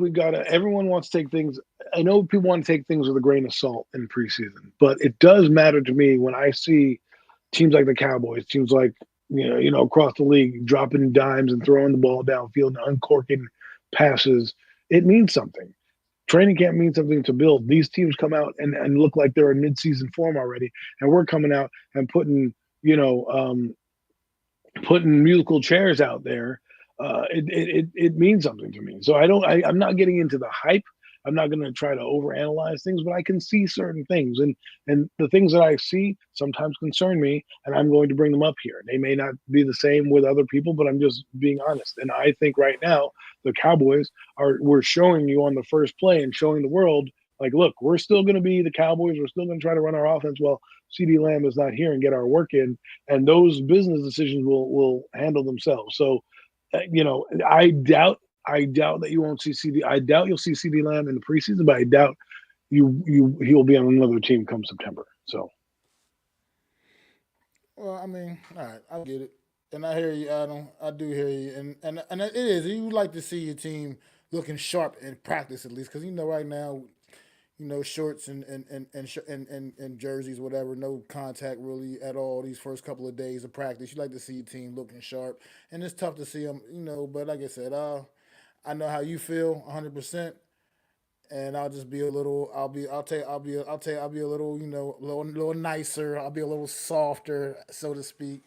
we gotta. Everyone wants to take things. I know people want to take things with a grain of salt in preseason, but it does matter to me when I see teams like the Cowboys, teams like across the league dropping dimes and throwing the ball downfield and uncorking passes. It means something. Training camp means something to build. These teams come out and look like they're in midseason form already, and we're coming out and you know um, putting musical chairs out there, it means something to me. So I'm not getting into the hype. I'm not going to try to overanalyze things, but I can see certain things, and the things that I see sometimes concern me, and I'm going to bring them up here. They may not be the same with other people, but I'm just being honest. And I think right now the Cowboys are we're showing you on the first play and showing the world like, look, we're still going to be the Cowboys. We're still going to try to run our offense while CD Lamb is not here and get our work in, and those business decisions will handle themselves. So, I doubt that you won't see CD. I doubt you'll see CD Lamb in the preseason, but I doubt he'll be on another team come September. So Well, I mean, all right, I get it, and I hear you, Adam. I do hear you, and it is. You like to see your team looking sharp in practice at least, because right now, shorts and jerseys, whatever, no contact really at all. These first couple of days of practice, you like to see your team looking sharp, and it's tough to see them, But like I said, I know how you feel, 100%. And I'll just be a little. I'll be a little. Little nicer. I'll be a little softer, so to speak,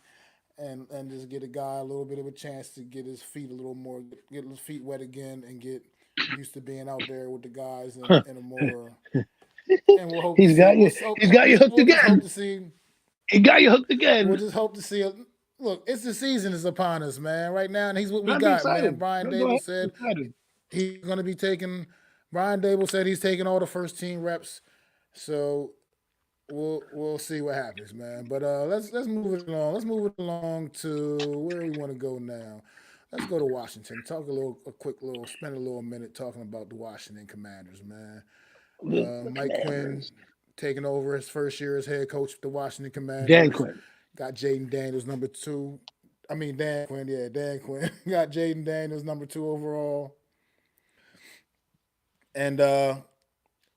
and just get a guy a little bit of a chance to get his feet a little more, get his feet wet again, and get used to being out there with the guys in a more. And we'll hope to he's see. got you. He's got you hooked We'll just hope again. to see. He got you hooked We'll again. just hope to see. Look, it's the season is upon us, man. Right now, and he's what we Gotta be got, man. excited. Brian Go Dable ahead. said Excited. he's going to be taking. Brian Dable said he's taking all the first team reps. So we'll see what happens, man. But let's move it along. Let's move it along to where we want to go now. Let's go to Washington. Talk a quick little, spend a little minute talking about the Washington Commanders, man. The Mike Quinn Commanders. taking over his first year as head coach of the Washington Dan Commanders. Quinn. Got Jaden Daniels number two. I mean Dan Quinn, yeah, Dan Quinn. Got Jaden Daniels number two overall, and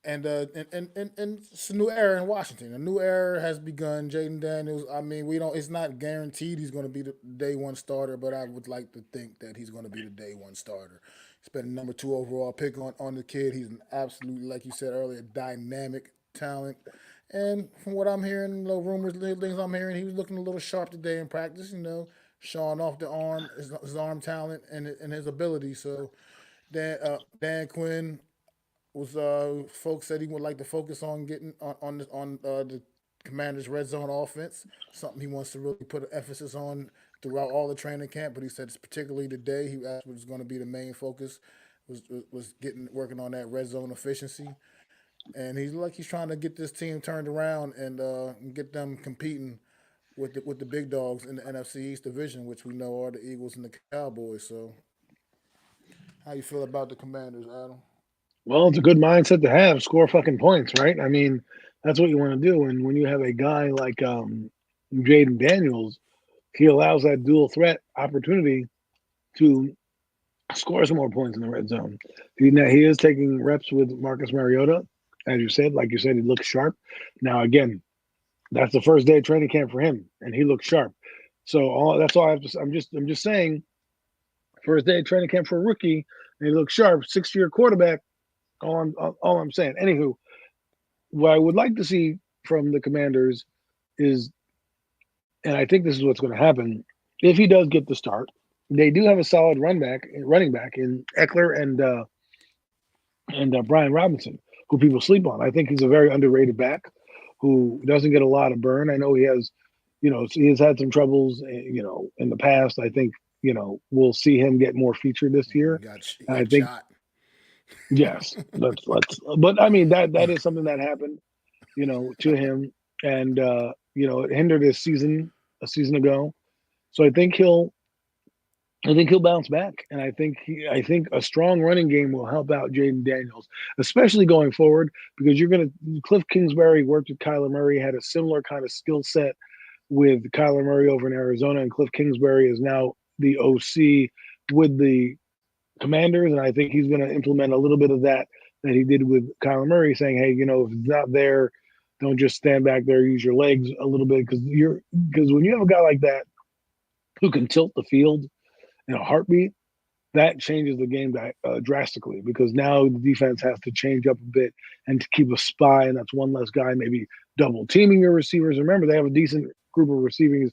and it's a new era in Washington. A new era has begun. Jaden Daniels. I mean, we don't. It's not guaranteed he's going to be the day one starter, but I would like to think that he's going to be the day one starter. He's been a number two overall pick on the kid. He's an absolutely, like you said earlier, dynamic talent. And from what I'm hearing, little rumors, little things I'm hearing, he was looking a little sharp today in practice. Showing off the arm, his arm talent and his ability. So Dan Quinn, was folks said he would like to focus on getting on the Commanders' red zone offense, something he wants to really put an emphasis on throughout all the training camp. But he said it's particularly today he asked was going to be the main focus was getting working on that red zone efficiency. And he's trying to get this team turned around and get them competing with the big dogs in the NFC East division, which we know are the Eagles and the Cowboys. So, how you feel about the Commanders, Adam? Well, it's a good mindset to have. Score fucking points, right? I mean, that's what you want to do. And when you have a guy like Jaden Daniels, he allows that dual threat opportunity to score some more points in the red zone. He is taking reps with Marcus Mariota, as you said. Like you said, he looks sharp. Now, again, that's the first day of training camp for him, and he looks sharp. So that's all I have to. I'm just saying, first day of training camp for a rookie, and he looks sharp. 6-year quarterback. All I'm saying. Anywho, what I would like to see from the Commanders is, and I think this is what's going to happen, if he does get the start, they do have a solid running back in Eckler and Brian Robinson, who people sleep on. I think he's a very underrated back who doesn't get a lot of burn. I know he has had some troubles, in the past. I think, we'll see him get more featured this year. He And I got think, shot. yes, but I mean, that is something that happened, to him. And, it hindered his season a season ago. So I think he'll bounce back, and I think a strong running game will help out Jaden Daniels, especially going forward, because Cliff Kingsbury worked with Kyler Murray, had a similar kind of skill set with Kyler Murray over in Arizona, and Cliff Kingsbury is now the OC with the Commanders, and I think he's going to implement a little bit of that he did with Kyler Murray, saying, hey, if it's not there, don't just stand back there, use your legs a little bit, because when you have a guy like that who can tilt the field in a heartbeat, that changes the game drastically, because now the defense has to change up a bit and to keep a spy, and that's one less guy maybe double teaming your receivers. Remember, they have a decent group of receivers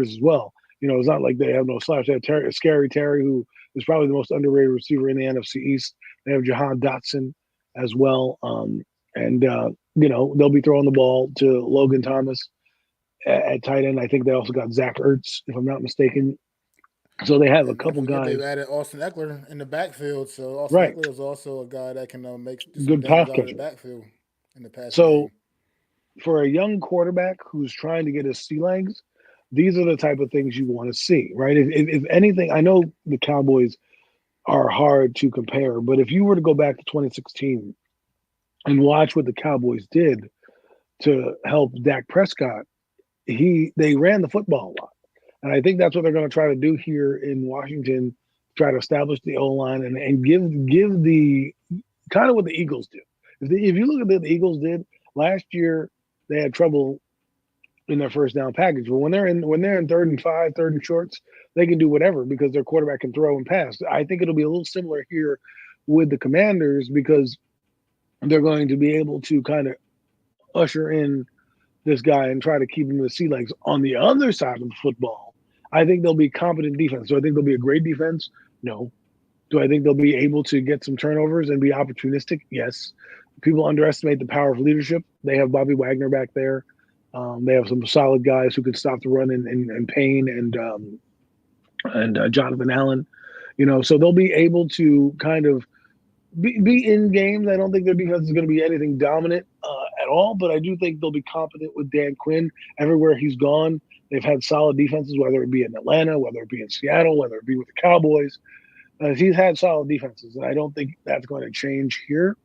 as well. It's not like they have no slash. They have Scary Terry, who is probably the most underrated receiver in the NFC East. They have Jahan Dotson as well, and they'll be throwing the ball to Logan Thomas at tight end. I think they also got Zach Ertz, if I'm not mistaken. So they have a And don't couple forget they've guys, added Austin Eckler in the backfield. So Austin right? Eckler is also a guy that can do some Good damage pass out of the catcher. backfield in the passing So game. for a young quarterback who's trying to get his sea legs, these are the type of things you want to see, right? If anything, I know the Cowboys are hard to compare, but if you were to go back to 2016 and watch what the Cowboys did to help Dak Prescott, they ran the football a lot. And I think that's what they're going to try to do here in Washington, try to establish the O line and give the kind of what the Eagles do. If you look at what the Eagles did last year, they had trouble in their first down package. But when they're in 3rd and 5, 3rd and shorts, they can do whatever because their quarterback can throw and pass. I think it'll be a little similar here with the Commanders, because they're going to be able to kind of usher in this guy and try to keep him with sea legs. On the other side of the football, I think they'll be competent defense. So I think they'll be a great defense. No. Do I think they'll be able to get some turnovers and be opportunistic? Yes. People underestimate the power of leadership. They have Bobby Wagner back there. They have some solid guys who can stop the run in Payne and Jonathan Allen. So they'll be able to kind of be in games. I don't think their defense is going to be anything dominant at all, but I do think they'll be competent with Dan Quinn everywhere he's gone. They've had solid defenses, whether it be in Atlanta, whether it be in Seattle, whether it be with the Cowboys. He's had solid defenses, and I don't think that's going to change here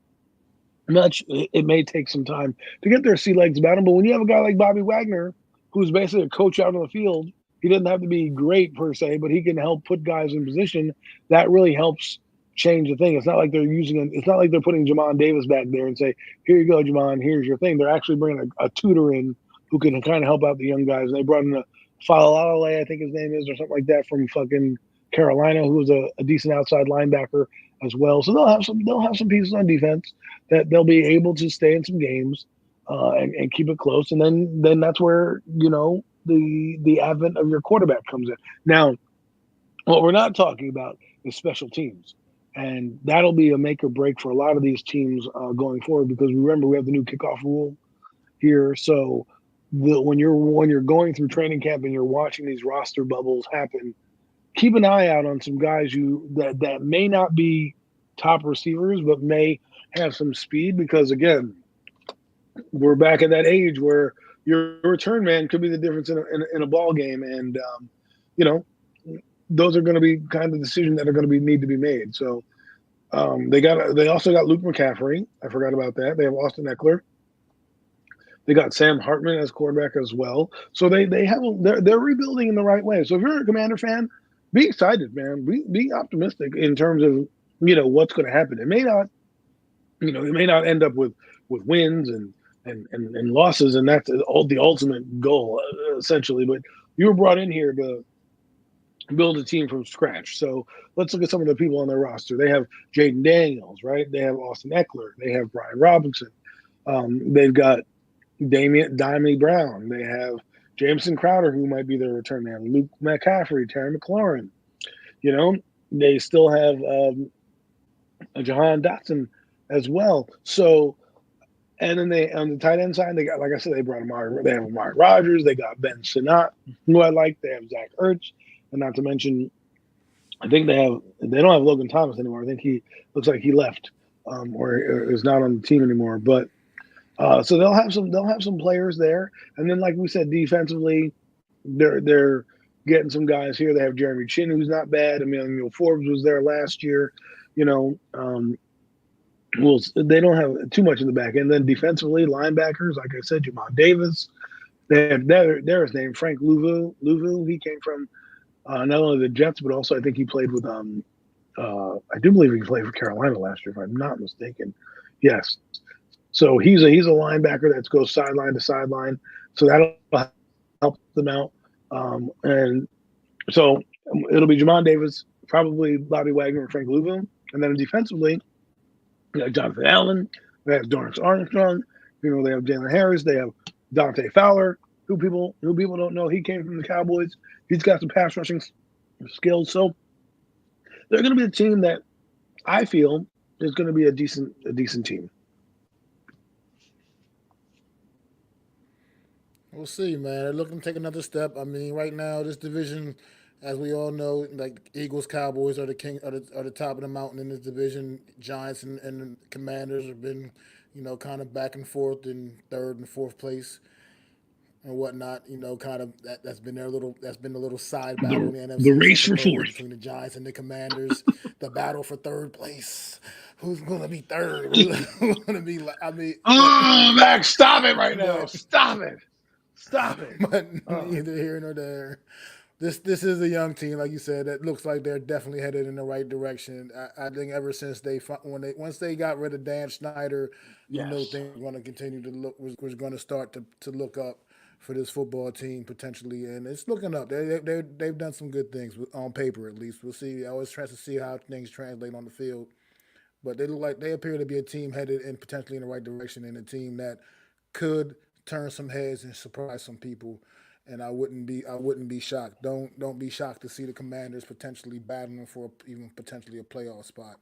much. It may take some time to get their sea legs about him, but when you have a guy like Bobby Wagner, who's basically a coach out on the field, he doesn't have to be great per se, but he can help put guys in position. That really helps change the thing. It's not like it's not like they're putting Jamon Davis back there and say, here you go, Jamon, here's your thing. They're actually bringing a tutor in who can kind of help out the young guys. And they brought in a Falalale, I think his name is, or something like that, from fucking Carolina, who was a decent outside linebacker as well. So they'll have some pieces on defense that they'll be able to stay in some games and keep it close. And then that's where the advent of your quarterback comes in. Now, what we're not talking about is special teams. and that'll be a make or break for a lot of these teams going forward. Because remember, we have the new kickoff rule here, so when you're going through training camp and you're watching these roster bubbles happen, keep an eye out on some guys that may not be top receivers, but may have some speed. Because again, we're back at that age where your return man could be the difference in a ball game, and you know those are going to be kind of decisions that are going to be need to be made. So they also got Luke McCaffrey. I forgot about that. They have Austin Eckler. They got Sam Hartman as quarterback as well. So they're rebuilding in the right way. So if you're a Commander fan, be excited, man. Be optimistic in terms of what's going to happen. It may not it may not end up with wins and losses, and that's the ultimate goal essentially. But you were brought in here to build a team from scratch. So let's look at some of the people on their roster. They have Jaden Daniels, right? They have Austin Eckler. They have Brian Robinson. They've got Dimey Brown. They have Jameson Crowder, who might be their return man. Luke McCaffrey, Terry McLaurin. You know, they still have Jahan Dotson as well. So, and then they on the tight end side, they got, like I said, they brought Amari. They have Amari Rogers. They got Ben Sinnott, who I like. They have Zach Ertz, and not to mention, I think they don't have Logan Thomas anymore. I think he looks like he left or is not on the team anymore. But so they'll have some players there, and then like we said, defensively, they're getting some guys here. They have Jeremy Chin, who's not bad. I mean, Forbes was there last year. You know, well, they don't have too much in the back end. Then defensively, linebackers, like I said, Jamal Davis. They have there's name Frank Louvu. Louvu, he came from not only the Jets, but also I think he played with I do believe he played for Carolina last year, if I'm not mistaken. Yes. So he's a linebacker that goes sideline to sideline. So that'll help them out. And so it'll be Jamon Davis, probably Bobby Wagner and Frank Louvu. And then defensively, Jonathan Allen, they have Dorrance Armstrong, they have Jalen Harris, they have Dante Fowler, who people don't know. He came from the Cowboys. He's got some pass rushing skills. So they're going to be a team that I feel is going to be a decent team. We'll see, man. They're looking to take another step. I mean, right now this division, as we all know, like Eagles, Cowboys are the king, are the top of the mountain in this division. Giants and the Commanders have been, kind of back and forth in third and fourth place and whatnot. Kind of that's been a little side battle in The the the NFC race since for it's always fourth. between the Giants and the Commanders. The battle for third place. Who's gonna be third? Who's gonna be? I mean, Oh, Max, stop it right now! but Stop it! Stop it! but Oh, neither here nor there. This is a young team, like you said, that looks like they're definitely headed in the right direction. I think ever since once they got rid of Dan Snyder, you know yes. things were going to continue to look was going to start to look up for this football team potentially, and it's looking up. They've done some good things on paper at least. We'll see. I always try to see how things translate on the field, but they appear to be a team headed in potentially in the right direction, and a team that could turn some heads and surprise some people. And I wouldn't be shocked. Don't be shocked to see the Commanders potentially battling for even potentially a playoff spot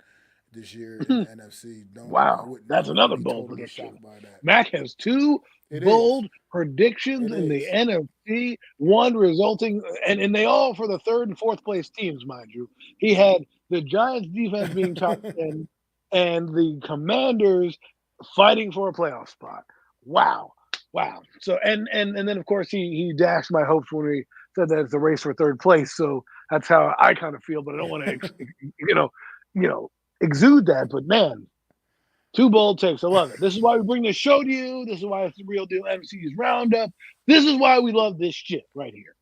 this year in the NFC. Don't I Wow, wouldn't I that's wouldn't another be bold totally prediction. shocked by that. Mac has two It is. bold predictions It in the is. NFC, one resulting, and they all for the third and fourth place teams, mind you. He had the Giants defense being top 10 and the Commanders fighting for a playoff spot. Wow. Wow. So and then of course he dashed my hopes when he said that it's a race for third place. So that's how I kind of feel, but I don't want to you know, you know, exude that, but man, two bold takes. I love it. This is why we bring this show to you. This is why it's the Real Deal MC's Roundup. This is why we love this shit right here.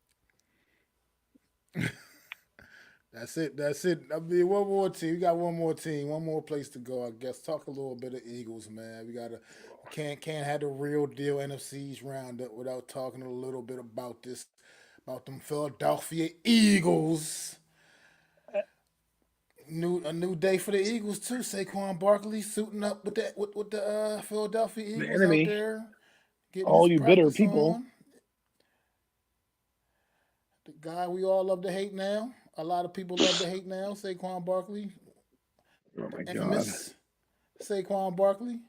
That's it. That's it. I mean, one more team. We got one more team. One more place to go. I guess talk a little bit of Eagles, man. We can't have the real deal NFC's roundup without talking a little bit about them Philadelphia Eagles. A new day for the Eagles too. Saquon Barkley suiting up with the Philadelphia The Eagles out enemy, there, getting his all you bitter practice people. on. The guy we all love to hate now. A lot of people love to hate now. Saquon Barkley Oh my the God. infamous Saquon Barkley.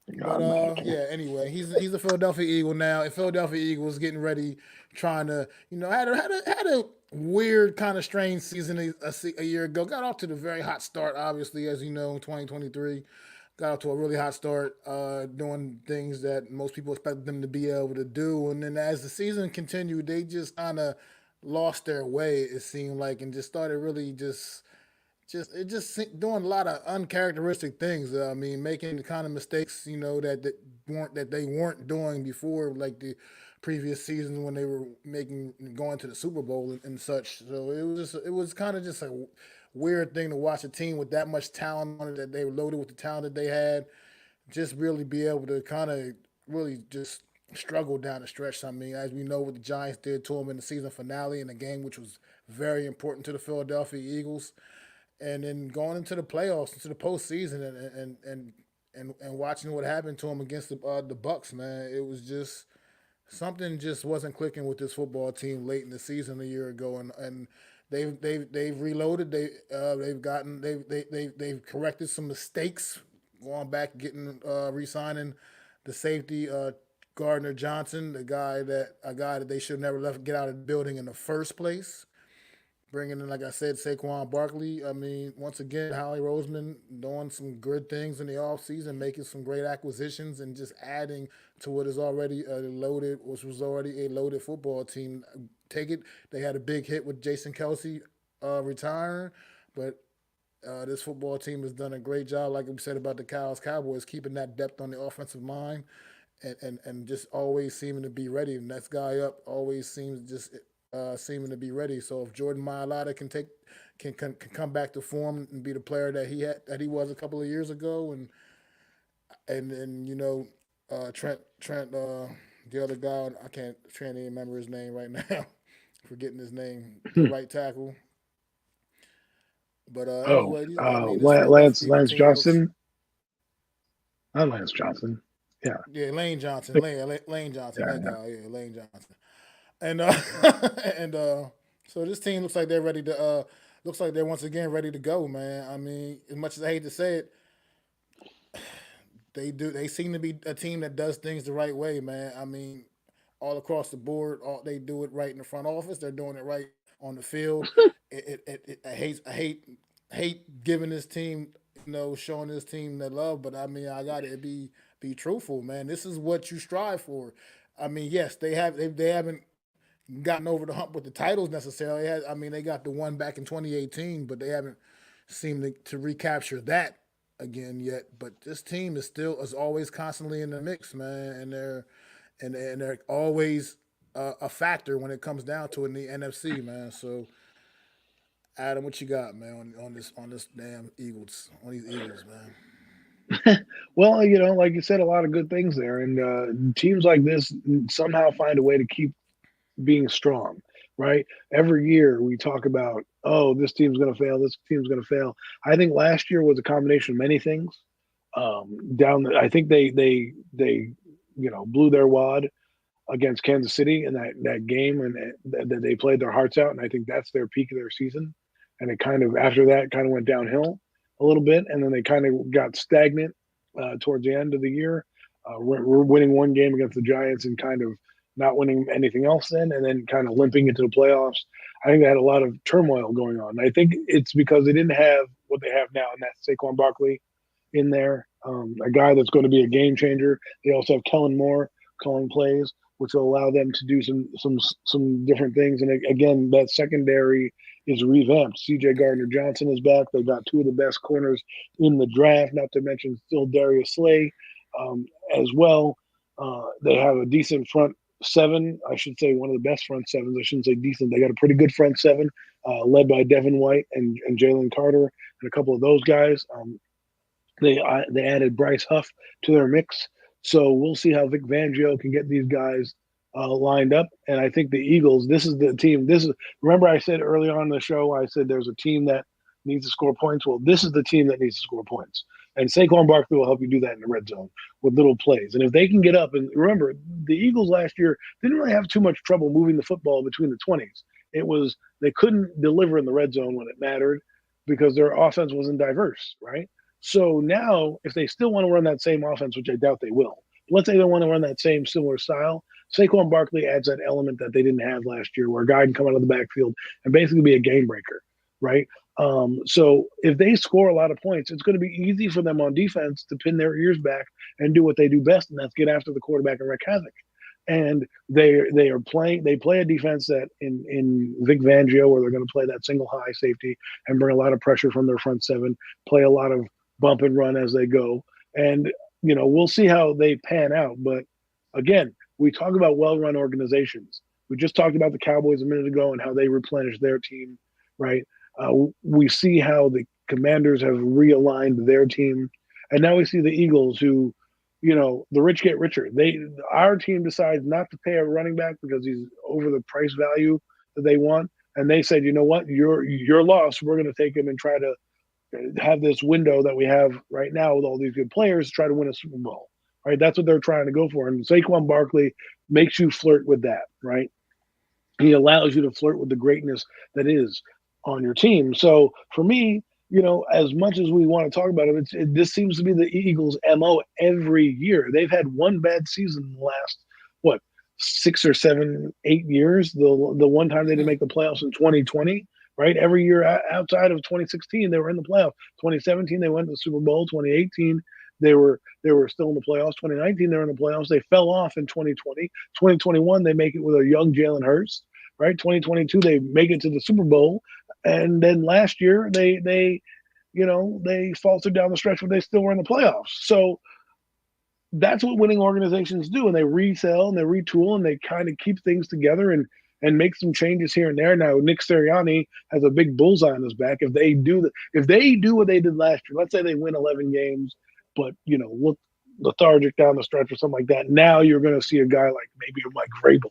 But God, no. yeah. Anyway, he's a Philadelphia Eagle now, and Philadelphia Eagles getting ready, trying to had a weird kind of strange season a year ago. Got off to the very hot start, obviously, as you know, in 2023. Got off to a really hot start, doing things that most people expected them to be able to do, and then as the season continued, they just kind of lost their way. It seemed like, and just started really just doing a lot of uncharacteristic things. I mean, making the kind of mistakes that they weren't doing before, like the previous seasons when they were making going to the Super Bowl and such. So it was kind of just a weird thing to watch a team with that much talent on it, that they were loaded with the talent that they had, just really be able to kind of really just struggle down the stretch. I mean, as we know what the Giants did to them in the season finale in a game which was very important to the Philadelphia Eagles, and then going into the playoffs, into the postseason, and watching what happened to him against the Bucks, man, it was just something just wasn't clicking with this football team late in the season a year ago, and they've reloaded, they've gotten they've corrected some mistakes, going back getting re-signing the safety Gardner Johnson, a guy that they should have never left get out of the building in the first place. Bringing in, like I said, Saquon Barkley. I mean, once again, Howie Roseman doing some good things in the offseason, making some great acquisitions, and just adding to what is already which was already a loaded football team. Take it, they had a big hit with Jason Kelsey retiring, but this football team has done a great job, like we said about the Cowboys, keeping that depth on the offensive line, and just always seeming to be ready. The next guy up always seems just seeming to be ready. So if Jordan Mailata can come back to form and be the player that he was a couple of years ago, and Trent the other guy, I can't even remember his name right now, forgetting his name, the right tackle. But Oh, anyway, I mean, this Philadelphia Eagle Lance team looks. Johnson. Not Lance Johnson. Yeah. Yeah, Lane Johnson, Lane Johnson, that Yeah. guy, yeah, Lane Johnson, and and so this team looks like they're once again ready to go, man. I mean, as much as I hate to say it, they seem to be a team that does things the right way, man. I mean, all across the board, they do it right in the front office. They're doing it right on the field. I hate giving this team, showing this team the love, but I mean, I got to be truthful, man. This is what you strive for. I mean, yes, they haven't gotten over the hump with the titles necessarily. I mean, they got the one back in 2018, but they haven't seemed to recapture that again yet. But this team is always constantly in the mix, man, and they're always a factor when it comes down to it in the NFC, man. So, Adam, what you got, man, on this damn Eagles, on these Eagles, man? Well, like you said, a lot of good things there, and teams like this somehow find a way to keep being strong, right? Every year we talk about, oh, this team's going to fail, this team's going to fail. I think last year was a combination of many things. I think they blew their wad against Kansas City in that game, and that they played their hearts out, and I think that's their peak of their season. And it kind of after that kind of went downhill a little bit, and then they kind of got stagnant towards the end of the year. We're winning one game against the Giants and kind of not winning anything else and then kind of limping into the playoffs. I think they had a lot of turmoil going on. I think it's because they didn't have what they have now, and that's Saquon Barkley in there, a guy that's going to be a game changer. They also have Kellen Moore calling plays, which will allow them to do some different things. And again, that secondary is revamped. C.J. Gardner Johnson is back. They got two of the best corners in the draft, not to mention still Darius Slay as well. They have a decent front seven. I should say one of the best front sevens. I shouldn't say decent. They got a pretty good front seven, led by Devin White and Jalen Carter and a couple of those guys. They added Bryce Huff to their mix. So we'll see how Vic Fangio can get these guys lined up. And I think the Eagles, this is the team. Remember I said early on in the show, I said there's a team that needs to score points. Well, this is the team that needs to score points. And Saquon Barkley will help you do that in the red zone with little plays. And if they can get up, and remember, the Eagles last year didn't really have too much trouble moving the football between the 20s. It was they couldn't deliver in the red zone when it mattered. because their offense wasn't diverse, right? So now, if they still want to run that same offense, which I doubt they will, let's say they want to run that same similar style, Saquon Barkley adds that element that they didn't have last year, where a guy can come out of the backfield and basically be a game breaker, right? So if they score a lot of points, it's going to be easy for them on defense to pin their ears back and do what they do best, and that's get after the quarterback and wreak havoc. And they play a defense that in Vic Fangio, where they're going to play that single high safety and bring a lot of pressure from their front seven, play a lot of bump and run as they go, and we'll see how they pan out. But again, we talk about well-run organizations. We just talked about the Cowboys a minute ago and how they replenished their team, right? We see how the Commanders have realigned their team, and now we see the Eagles, who, the rich get richer. Our team decides not to pay a running back because he's over the price value that they want, and they said, you know what, you're lost. We're going to take him and try to have this window that we have right now with all these good players, try to win a Super Bowl. Right, that's what they're trying to go for, and Saquon Barkley makes you flirt with that. Right, he allows you to flirt with the greatness that is on your team. So for me, as much as we want to talk about it, this seems to be the Eagles' MO every year. They've had one bad season in the last, what, 6 or 7, 8 years. The one time they didn't make the playoffs in 2020, right? Every year outside of 2016, they were in the playoffs. 2017, they went to the Super Bowl. 2018, they were still in the playoffs. 2019, they were in the playoffs. They fell off in 2020. 2021, they make it with a young Jalen Hurts. Right, 2022, they make it to the Super Bowl, and then last year they faltered down the stretch, but they still were in the playoffs. So that's what winning organizations do, and they resell and they retool and they kind of keep things together and make some changes here and there. Now Nick Sirianni has a big bullseye on his back. If they do what they did last year, let's say they win 11 games, but look lethargic down the stretch or something like that. Now you're going to see a guy like maybe Mike Vrabel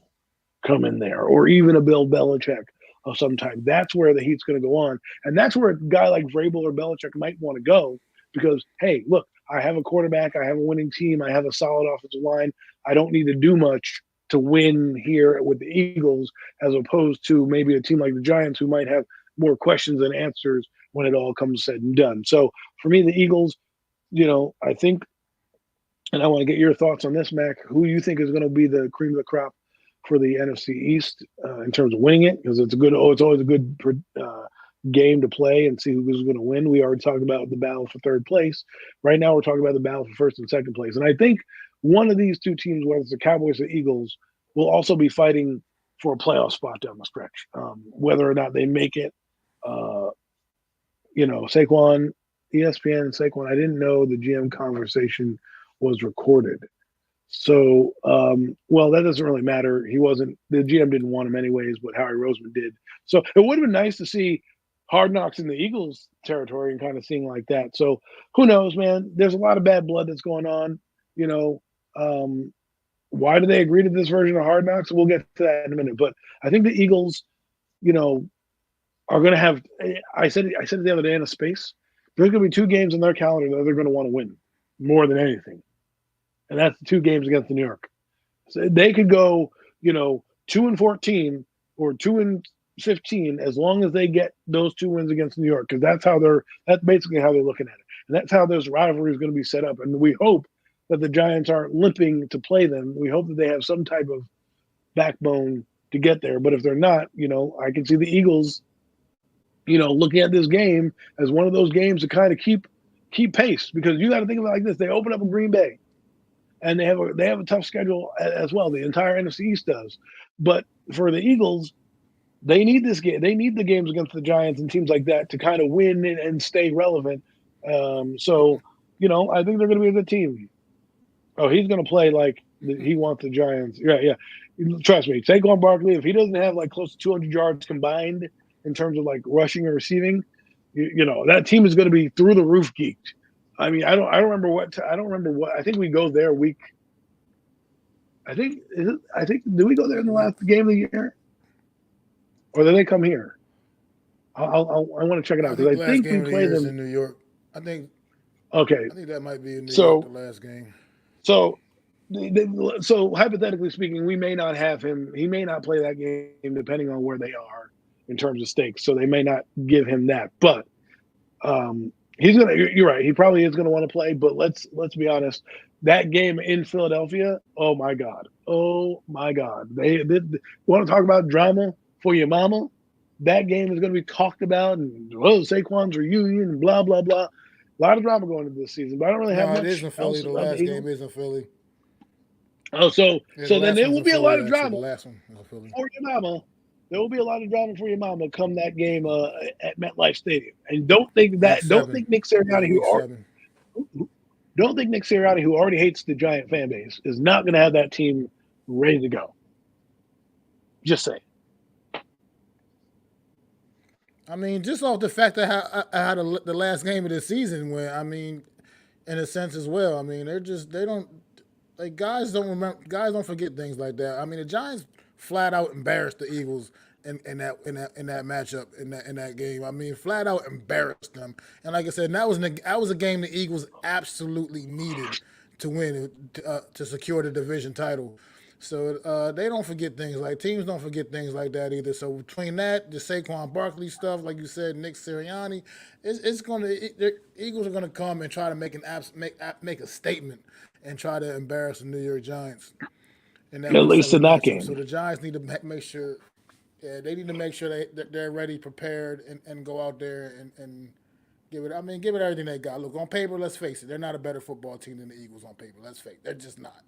come in there, or even a Bill Belichick of some type. That's where the heat's going to go on, and that's where a guy like Vrabel or Belichick might want to go because, hey, look, I have a quarterback, I have a winning team, I have a solid offensive line. I don't need to do much to win here with the Eagles, as opposed to maybe a team like the Giants, who might have more questions than answers when it all comes said and done. So for me, the Eagles, I think, and I want to get your thoughts on this, Mac, who you think is going to be the cream of the crop for the NFC East in terms of winning it, because it's always a good game to play and see who's going to win. We already talked about the battle for third place. Right now, we're talking about the battle for first and second place. And I think one of these two teams, whether it's the Cowboys or Eagles, will also be fighting for a playoff spot down the stretch. Whether or not they make it, Saquon, ESPN, Saquon, I didn't know the GM conversation was recorded. So, that doesn't really matter. The GM didn't want him anyways, but Howie Roseman did. So it would have been nice to see Hard Knocks in the Eagles territory and kind of seeing like that. So who knows, man? There's a lot of bad blood that's going on. Why do they agree to this version of Hard Knocks? We'll get to that in a minute. But I think the Eagles, are going to have, I said it the other day in a space, there's going to be 2 games in their calendar that they're going to want to win more than anything. And that's the 2 games against the New York. So they could go, 2-14 or 2-15 as long as they get those 2 wins against New York, because that's basically how they're looking at it. And that's how this rivalry is going to be set up. And we hope that the Giants aren't limping to play them. We hope that they have some type of backbone to get there. But if they're not, I can see the Eagles, looking at this game as one of those games to kind of keep pace, because you got to think about it like this. They open up in Green Bay, and they have a tough schedule as well. The entire NFC East does. But for the Eagles, they need this game. They need the games against the Giants and teams like that to kind of win and stay relevant. So I think they're going to be a good team. Oh, he's going to play like he wants the Giants. Yeah. Trust me, Saquon Barkley, if he doesn't have like close to 200 yards combined in terms of like rushing or receiving, that team is going to be through the roof geeked. I mean, I don't remember what. I think we go there week. I think do we go there in the last game of the year, or do they come here? I want to check it out because I think we play them in New York. Okay. I think that might be in New York, the last game. So hypothetically speaking, we may not have him. He may not play that game depending on where they are in terms of stakes. So they may not give him that. But He's gonna. You're right. He probably is gonna want to play, but let's be honest. That game in Philadelphia. Oh my God. Oh my God. They want to talk about drama for your mama. That game is going to be talked about, and Saquon's reunion, and blah blah blah. A lot of drama going into this season, but I don't really have No, it is much in Philly. else The about the last Eagles. game is in Philly. Oh, so Yeah, the then last there one's will in be a lot Philly. of Actually, the drama last one is in Philly. for your mama. There will be a lot of drama for your mama come that game at MetLife Stadium. And don't think Nick Yeah, Sirianni, week 7. don't think Nick Sirianni, who already hates the Giant fan base, is not going to have that team ready to go. Just saying. I mean, just off the fact that I had the last game of the season, where I mean, in a sense as well. I mean, they don't like guys don't forget things like that. I mean, the Giants flat out embarrassed the Eagles in that matchup in that game. I mean, flat out embarrassed them. And like I said, that was a game the Eagles absolutely needed to win to secure the division title. So they don't forget things like teams don't forget things like that either. So between that, the Saquon Barkley stuff, like you said, Nick Sirianni, it's the Eagles are gonna come and try to make a statement and try to embarrass the New York Giants in that At Week least 7 in that matchup. So game. the Giants need to make sure, yeah, they need to make sure that they're ready, prepared, and go out there and give it. I mean, give it everything they got. Look, on paper, let's face it, they're not a better football team than the Eagles on paper. Let's face it, they're just not.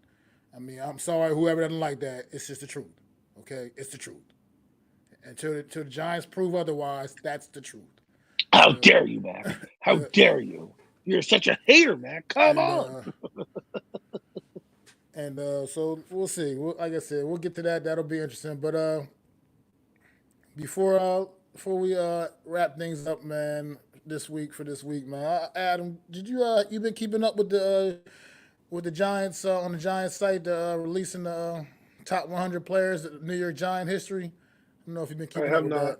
I mean, I'm sorry, whoever doesn't like that. It's just the truth. Okay, it's the truth. Until the Giants prove otherwise, that's the truth. How So, dare you, Mac? How dare you? You're such a hater, Mac. Come and on. so we'll see. Like I said, we'll get to that. That'll be interesting. But before we wrap things up, man, this week, man, Adam, did you been keeping up with the Giants on the Giants site releasing the top 100 players of New York Giant history? I don't know if you've been I keeping up have with not. that.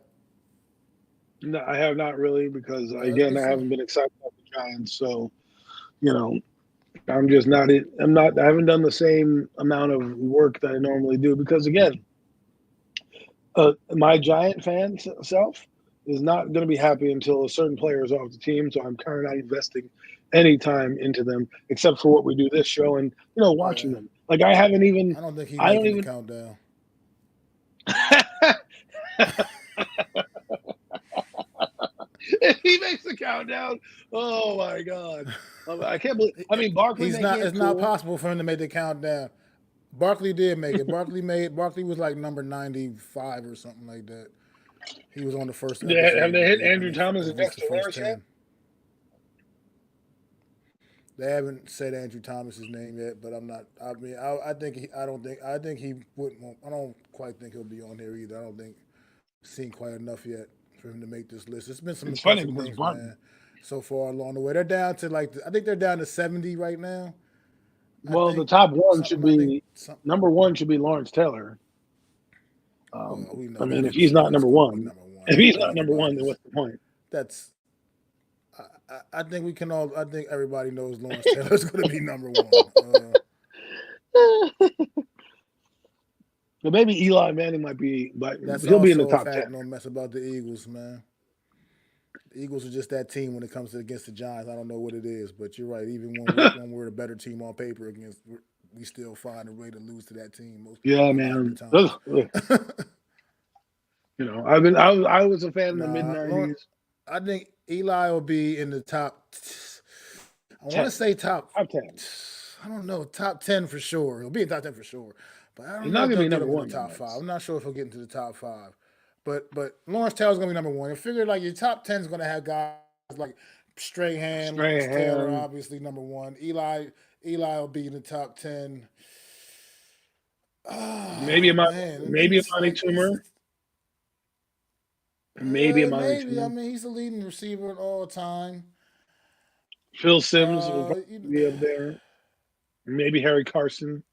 No, I have not really because again, I It's haven't been excited about the Giants. So you know, I'm just not. I'm not. I haven't done the same amount of work that I normally do because again, my Giant fan self is not going to be happy until a certain player is off the team. So I'm kind of not investing any time into them except for what we do this show and watching yeah. them. Like I haven't even. I don't think he's I don't making the even. countdown. If he makes the countdown, oh my god, I can't believe. I mean, Barkley He's making not. it It's not cool. possible for him to make the countdown. Barkley did make it. Barkley was like number 95 or something like that. He was on the first Have episode they when hit Andrew Thomas they and released the Dexter first Lawrence yet? 10. They haven't said Andrew Thomas's name yet, but I'm not. I mean, I think he. I don't think. I think he wouldn't. I don't quite think he'll be on here either. I don't think seen quite enough yet for him to make this list. It's been some It's funny impressive because names, man, so far along the way. They're down to I think they're down to 70 right now. I well, the think top one should something. I think be some. number one should be Lawrence Taylor. Well, we I know mean, that if he's he's not number going to be one, number one. if I don't he's think not number one, then anybody's. what's the point? That's. I think we can all. I think everybody knows Lawrence Taylor's going to be number one. But maybe Eli Manning might be, but That's he'll be in the also a top fact. 10. No mess about the Eagles, man. The Eagles are just that team when it comes to against the Giants. I don't know what it is, but you're right. Even when we're a better team on paper against, we still find a way to lose to that team most Yeah, a lot of the man. times. I was a fan in the mid Nah, '90s. I think Eli will be in the top. I want to 10, say top. top 10. I don't know, top 10 for sure. He'll be in top 10 for sure, but I He's don't not know if gonna they'll be get number him in the one though, top five. Max. I'm not sure if he'll get into the top five, but Lawrence Taylor's gonna be number one. And figure like your top 10 is gonna have guys like Strahan, Lawrence Taylor, Strahan, obviously number one. Eli will be in the top 10. maybe Oh man, Maybe it's Amani like it's Toomer, maybe Amani maybe. I Toomer. mean, he's the leading receiver all time. Phil Simms will probably You, be up there. Maybe Harry Carson.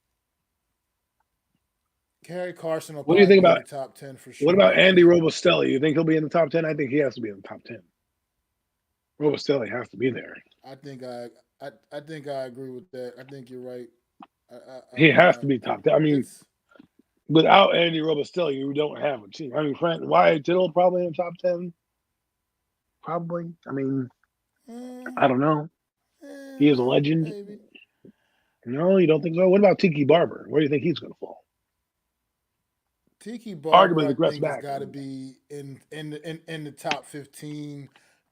Gary Carson will What do you probably think be in about the top 10 for what sure. about Andy Robustelli? You think he'll be in the top 10? I think he has to be in the top 10. Robustelli has to be there. I think I think I agree with that. I think you're right. He has to be top 10. I mean, It's without Andy Robustelli, you don't have a team. I mean, Frank Wyatt Tittle probably in the top 10. Probably. I mean, I don't know. He is a legend. Maybe. No, you don't think so? What about Tiki Barber? Where do you think he's going to fall? Tiki Barber, Arguably I the best think, has back. got to be in the top 15.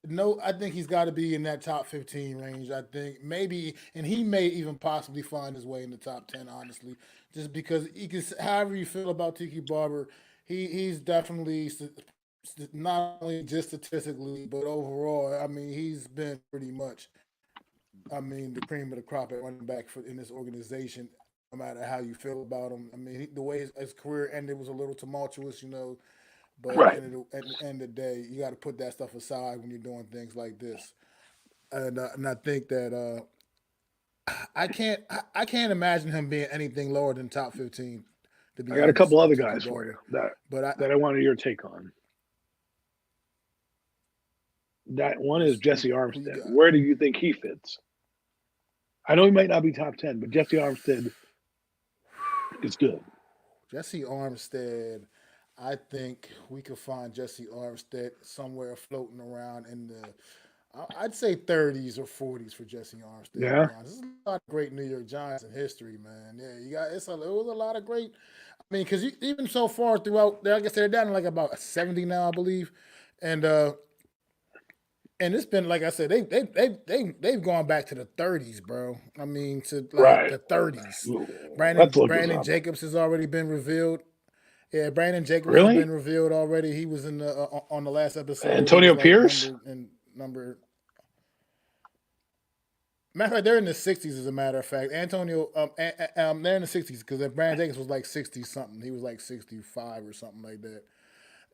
No, I think he's got to be in that top 15 range. I think maybe, and he may even possibly find his way in the top 10. Honestly, just because he can, however you feel about Tiki Barber, he's definitely not only just statistically but overall. I mean, he's been pretty much. I mean, the cream of the crop at running back in this organization. No matter how you feel about him, I mean, the way his career ended was a little tumultuous, But Right. at the end of the day, you got to put that stuff aside when you're doing things like this. And I think that I can't imagine him being anything lower than top 15. To I be got a honest, couple other Tiki guys for you Barber. that But that I wanted your take on. That one is who Jesse who you Armstead. got? Where do you think he fits? I know he might not be top 10, but Jesse Armstead is good. Jesse Armstead. I think we could find Jesse Armstead somewhere floating around in the I'd say 30s or 40s for Jesse Armstead. To be Yeah. honest, there's a lot of great New York Giants in history, man. Yeah, it was a lot of great. I mean, because even so far throughout, I guess they're down to like about 70 now, I believe, and it's been like I said, they've gone back to the 30s, bro. I mean, to like Right. the 30s. Let's look this Brandon up. Jacobs has already been revealed. Yeah, Brandon Jacobs has been Really? revealed already. He was in the on the last episode. He was Antonio like Pierce? number. Matter of fact, they're in the 60s. As a matter of fact, Antonio, they're in the 60s because Brandon Jacobs was like 60 something. He was like 65 or something like that.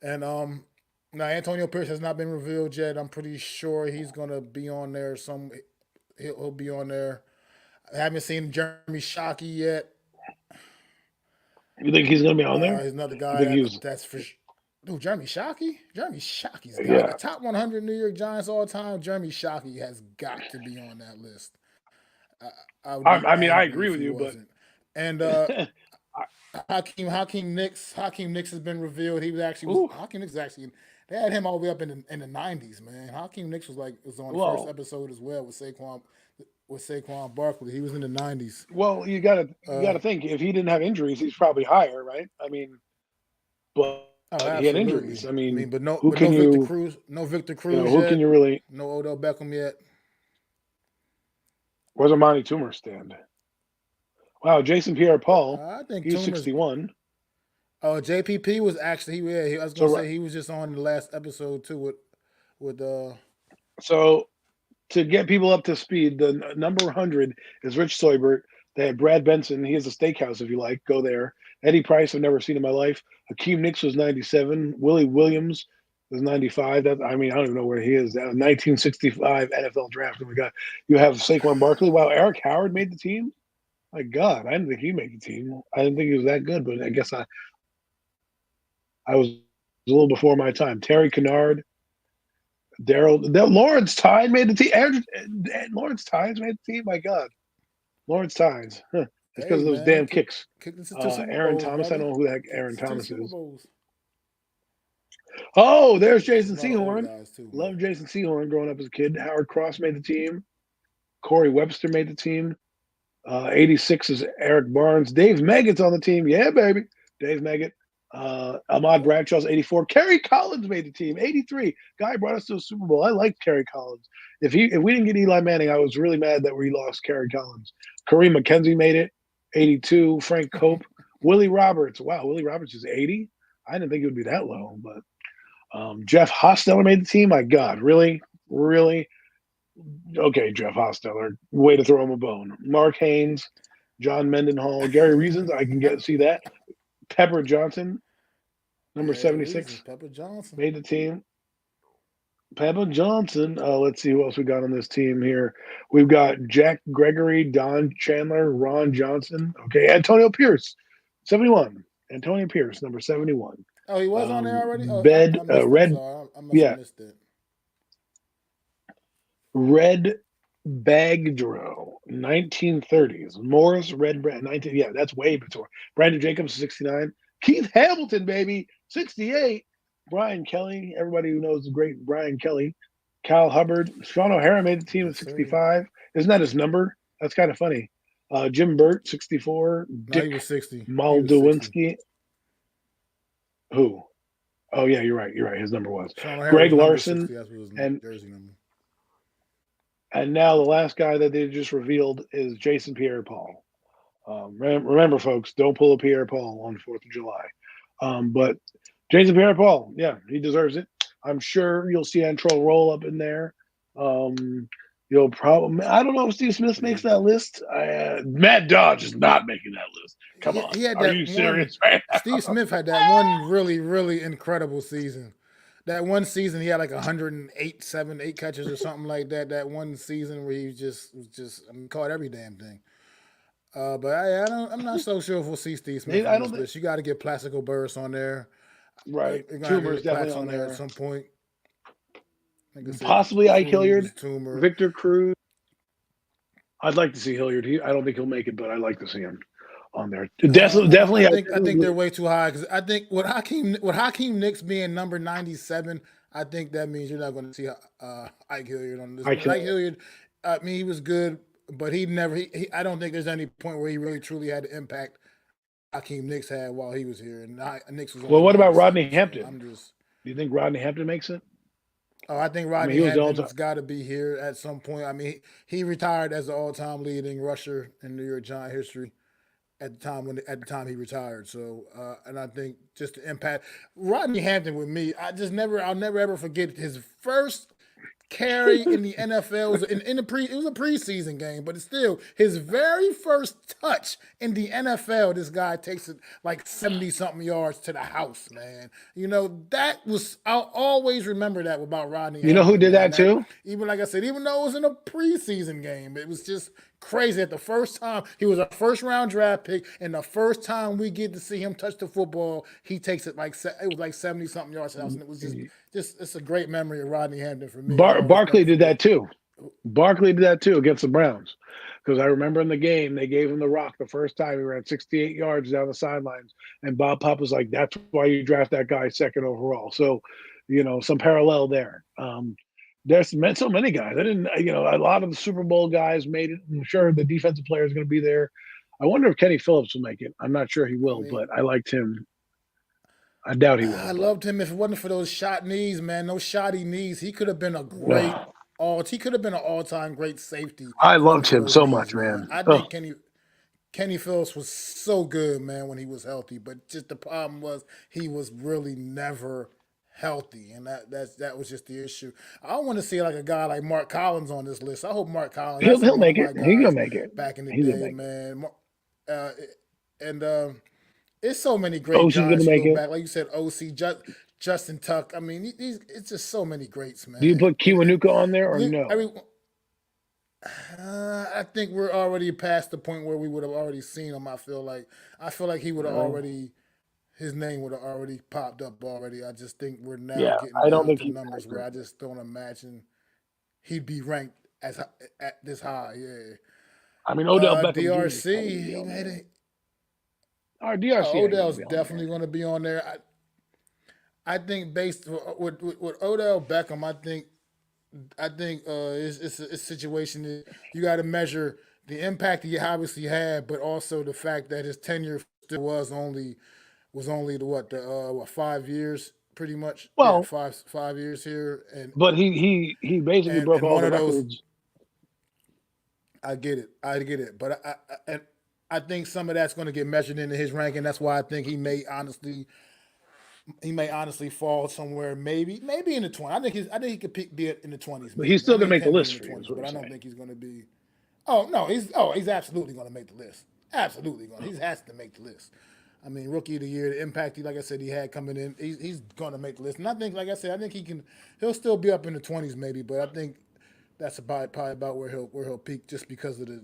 And now Antonio Pierce has not been revealed yet. I'm pretty sure he's gonna be on there. He'll be on there. I haven't seen Jeremy Shockey yet. You think he's going to be on there? He's another You guy think he was? that's for. Dude, Jeremy Shockey? Jeremy Shockey's got a Yeah. top 100 New York Giants all time. Jeremy Shockey has got to be on that list. I, I would be I mean, I angry agree if with he you, but wasn't. And Hakeem Nicks has been revealed. He was actually was ooh, Hakeem Nicks is actually they had him all the way up in the 90s, man. Hakeem Nicks was on the first well, episode as well with Saquon Barkley. He was in the 90s. well, you got to think if he didn't have injuries, he's probably higher, right? I mean, but Oh, he had absolutely. injuries. I I mean, mean, who can you, No Victor Cruz who can yet, you really? no Odell Beckham yet. Where's Amani Toomer stand? Wow, Jason Pierre-Paul, I think he's Toomer's. 61. Oh, JPP was actually I was gonna So say he was just on the last episode too with so to get people up to speed, the number 100 is Rich Soibert. They had Brad Benson. He has a steakhouse if you like. Go there. Eddie Price, I've never seen in my life. Hakeem Nicks was 97. Willie Williams was 95. That I mean, I don't even know where he is. 1965 NFL draft. And you have Saquon Barkley. Wow, Eric Howard made the team. My God, I didn't think he made the team. I didn't think he was that good, but I guess I was a little before my time. Terry Kennard, Lawrence Tynes made the team. Lawrence Tynes made the team. My God, Lawrence Tynes. Huh. It's because hey of those man, damn kicks. kicked us to two Super Aaron Bowls, Thomas. I brother. don't know who the heck Kicked Aaron us to two Thomas Super is. Bowls. Oh, there's There's a Jason lot of old Sehorn. guys too, man. Love Jason Sehorn growing up as a kid. Howard Cross made the team. Corey Webster made the team. 86 is Eric Barnes. Dave Meggett's on the team. Yeah, baby. Dave Meggett. Ahmad Yep. Bradshaw's 84. Kerry Collins made the team. 83. Guy brought us to a Super Bowl. I like Kerry Collins. If we didn't get Eli Manning, I was really mad that we lost Kerry Collins. Kareem McKenzie made it. 82. Frank Cope. Willie Roberts. Wow, Willie Roberts is 80. I didn't think it would be that low, but Jeff Hosteller made the team. My God, really? Really? Okay, Jeff Hosteller. Way to throw him a bone. Mark Haynes, John Mendenhall, Gary Reasons. I can see that. Pepper Johnson, number Yeah, reasons. 76, Pepper Johnson. made the team. Pepper Johnson. Let's see who else we got on this team here. We've got Jack Gregory, Don Chandler, Ron Johnson. Okay, Antonio Pierce, 71. Antonio Pierce, number 71. Oh, he was on there already. Oh, Bed I missed. I'm Red, sorry. I must have yeah, missed it. Red Bagdro, 1930s. Morris Red Brand, 19. Yeah, that's way before. Brandon Jacobs, 69. Keith Hamilton, baby, 68. Brian Kelly, everybody who knows the great Brian Kelly. Cal Hubbard. Sean O'Hara made the team at Yes, sir. 65. Isn't that his number? That's kind of funny. Jim Burt, 64. No, he Dick was 60. He was 60. Maldowinski. Who? Oh, yeah, you're right. You're right. His number was. Sean O'Hara Greg was number Larson. 60. That's what his And jersey number. and now the last guy that they just revealed is Jason Pierre-Paul. Remember, folks, don't pull a Pierre-Paul on 4th of July. But Jason Pierre-Paul, yeah, he deserves it. I'm sure you'll see Antrell roll up in there. You'll probably, I don't know if Steve Smith makes that list. Matt Dodge is not making that list. Come on. He had Are that you one. serious, man? Steve Smith had that one really, really incredible season. That one season he had like 108, 8 catches or something like that. That one season where he was just caught every damn thing. But I'm not so sure if we'll see Steve Smith I on don't this think, list. You got to get Plaxico Burress on there. right. You're gonna have to Toomer's get definitely Plax on on there there. at some point. Like I said, Possibly Ike Hilliard, Toomer. Victor Cruz. I'd like to see Hilliard. I don't think he'll make it, but I'd like to see him on there. Definitely. I think they're way too high because I think with Hakeem Nicks being number 97, I think that means you're not going to see Ike Hilliard on this. Ike Hilliard, I mean, he was good, but he never. I don't think there's any point where he really truly had the impact Hakeem Nicks had while he was here, and Nicks was. Well, what about Rodney Hampton? So I'm just. Do you think Rodney Hampton makes it? Oh, I think Rodney Hampton's got to be here at some point. I mean, he retired as the all-time leading rusher in New York Giant history at the time he retired. So, and I think just the impact, Rodney Hampton with me, I'll never ever forget his first carry in the NFL. It was a preseason game, but it's still his very first touch in the NFL. This guy takes it like 70-something yards to the house, man. You know, I'll always remember that about Rodney Hampton. You know who did that too? Even like I said, even though it was in a preseason game, it was just crazy. At the first time, he was a first-round draft pick, and the first time we get to see him touch the football, he takes it like 70-something yards to the house, and it was just it's a great memory of Rodney Hampton for me. Barkley did that too. Barkley did that too against the Browns. Because I remember in the game, they gave him the rock the first time. He ran 68 yards down the sidelines. And Bob Pop was like, that's why you draft that guy second overall. So, you know, some parallel there. There's so many guys. I didn't, you know, a lot of the Super Bowl guys made it. I'm sure the defensive player is going to be there. I wonder if Kenny Phillips will make it. I'm not sure he will, but I liked him. I doubt he will. I loved him. If it wasn't for those shot knees, man, those shoddy knees, he could have been a great he could have been an all-time great safety. I loved him so much, man. I think Kenny Phillips was so good, man, when he was healthy. But just the problem was he was really never healthy, and that was just the issue. I want to see like a guy like Mark Collins on this list. I hope Mark Collins. He'll make it. He's gonna make it. Back in the day, man. It's so many great guys to go back. Like you said, OC, Justin Tuck. I mean, it's just so many greats, man. Do you put Kiwanuka on there or no? I think we're already past the point where we would have already seen him. I feel like he would have already, his name would have already popped up already. I just think we're now getting down to numbers where I just don't imagine he'd be ranked at this high. Yeah. I mean, Odell Beckham DRC, he made it. DRC. Odell's definitely going to be on there. I think based with Odell Beckham, I think it's a situation that you got to measure the impact he obviously had, but also the fact that his tenure still was only 5 years, pretty much. Well, 5 years here, but he basically broke all the records. I get it, but I think some of that's going to get measured into his ranking. That's why I think he may honestly fall somewhere, maybe in the 20s. I think he could be in the 20s. But he's still going to make the list for you. But I don't think he's going to be. Oh no, he's absolutely going to make the list. Absolutely going. He has to make the list. I mean, rookie of the year, the impact like I said, he had coming in, he's going to make the list. And I think, like I said, he'll still be up in the 20s maybe, but I think that's probably about where he'll peak, just because of the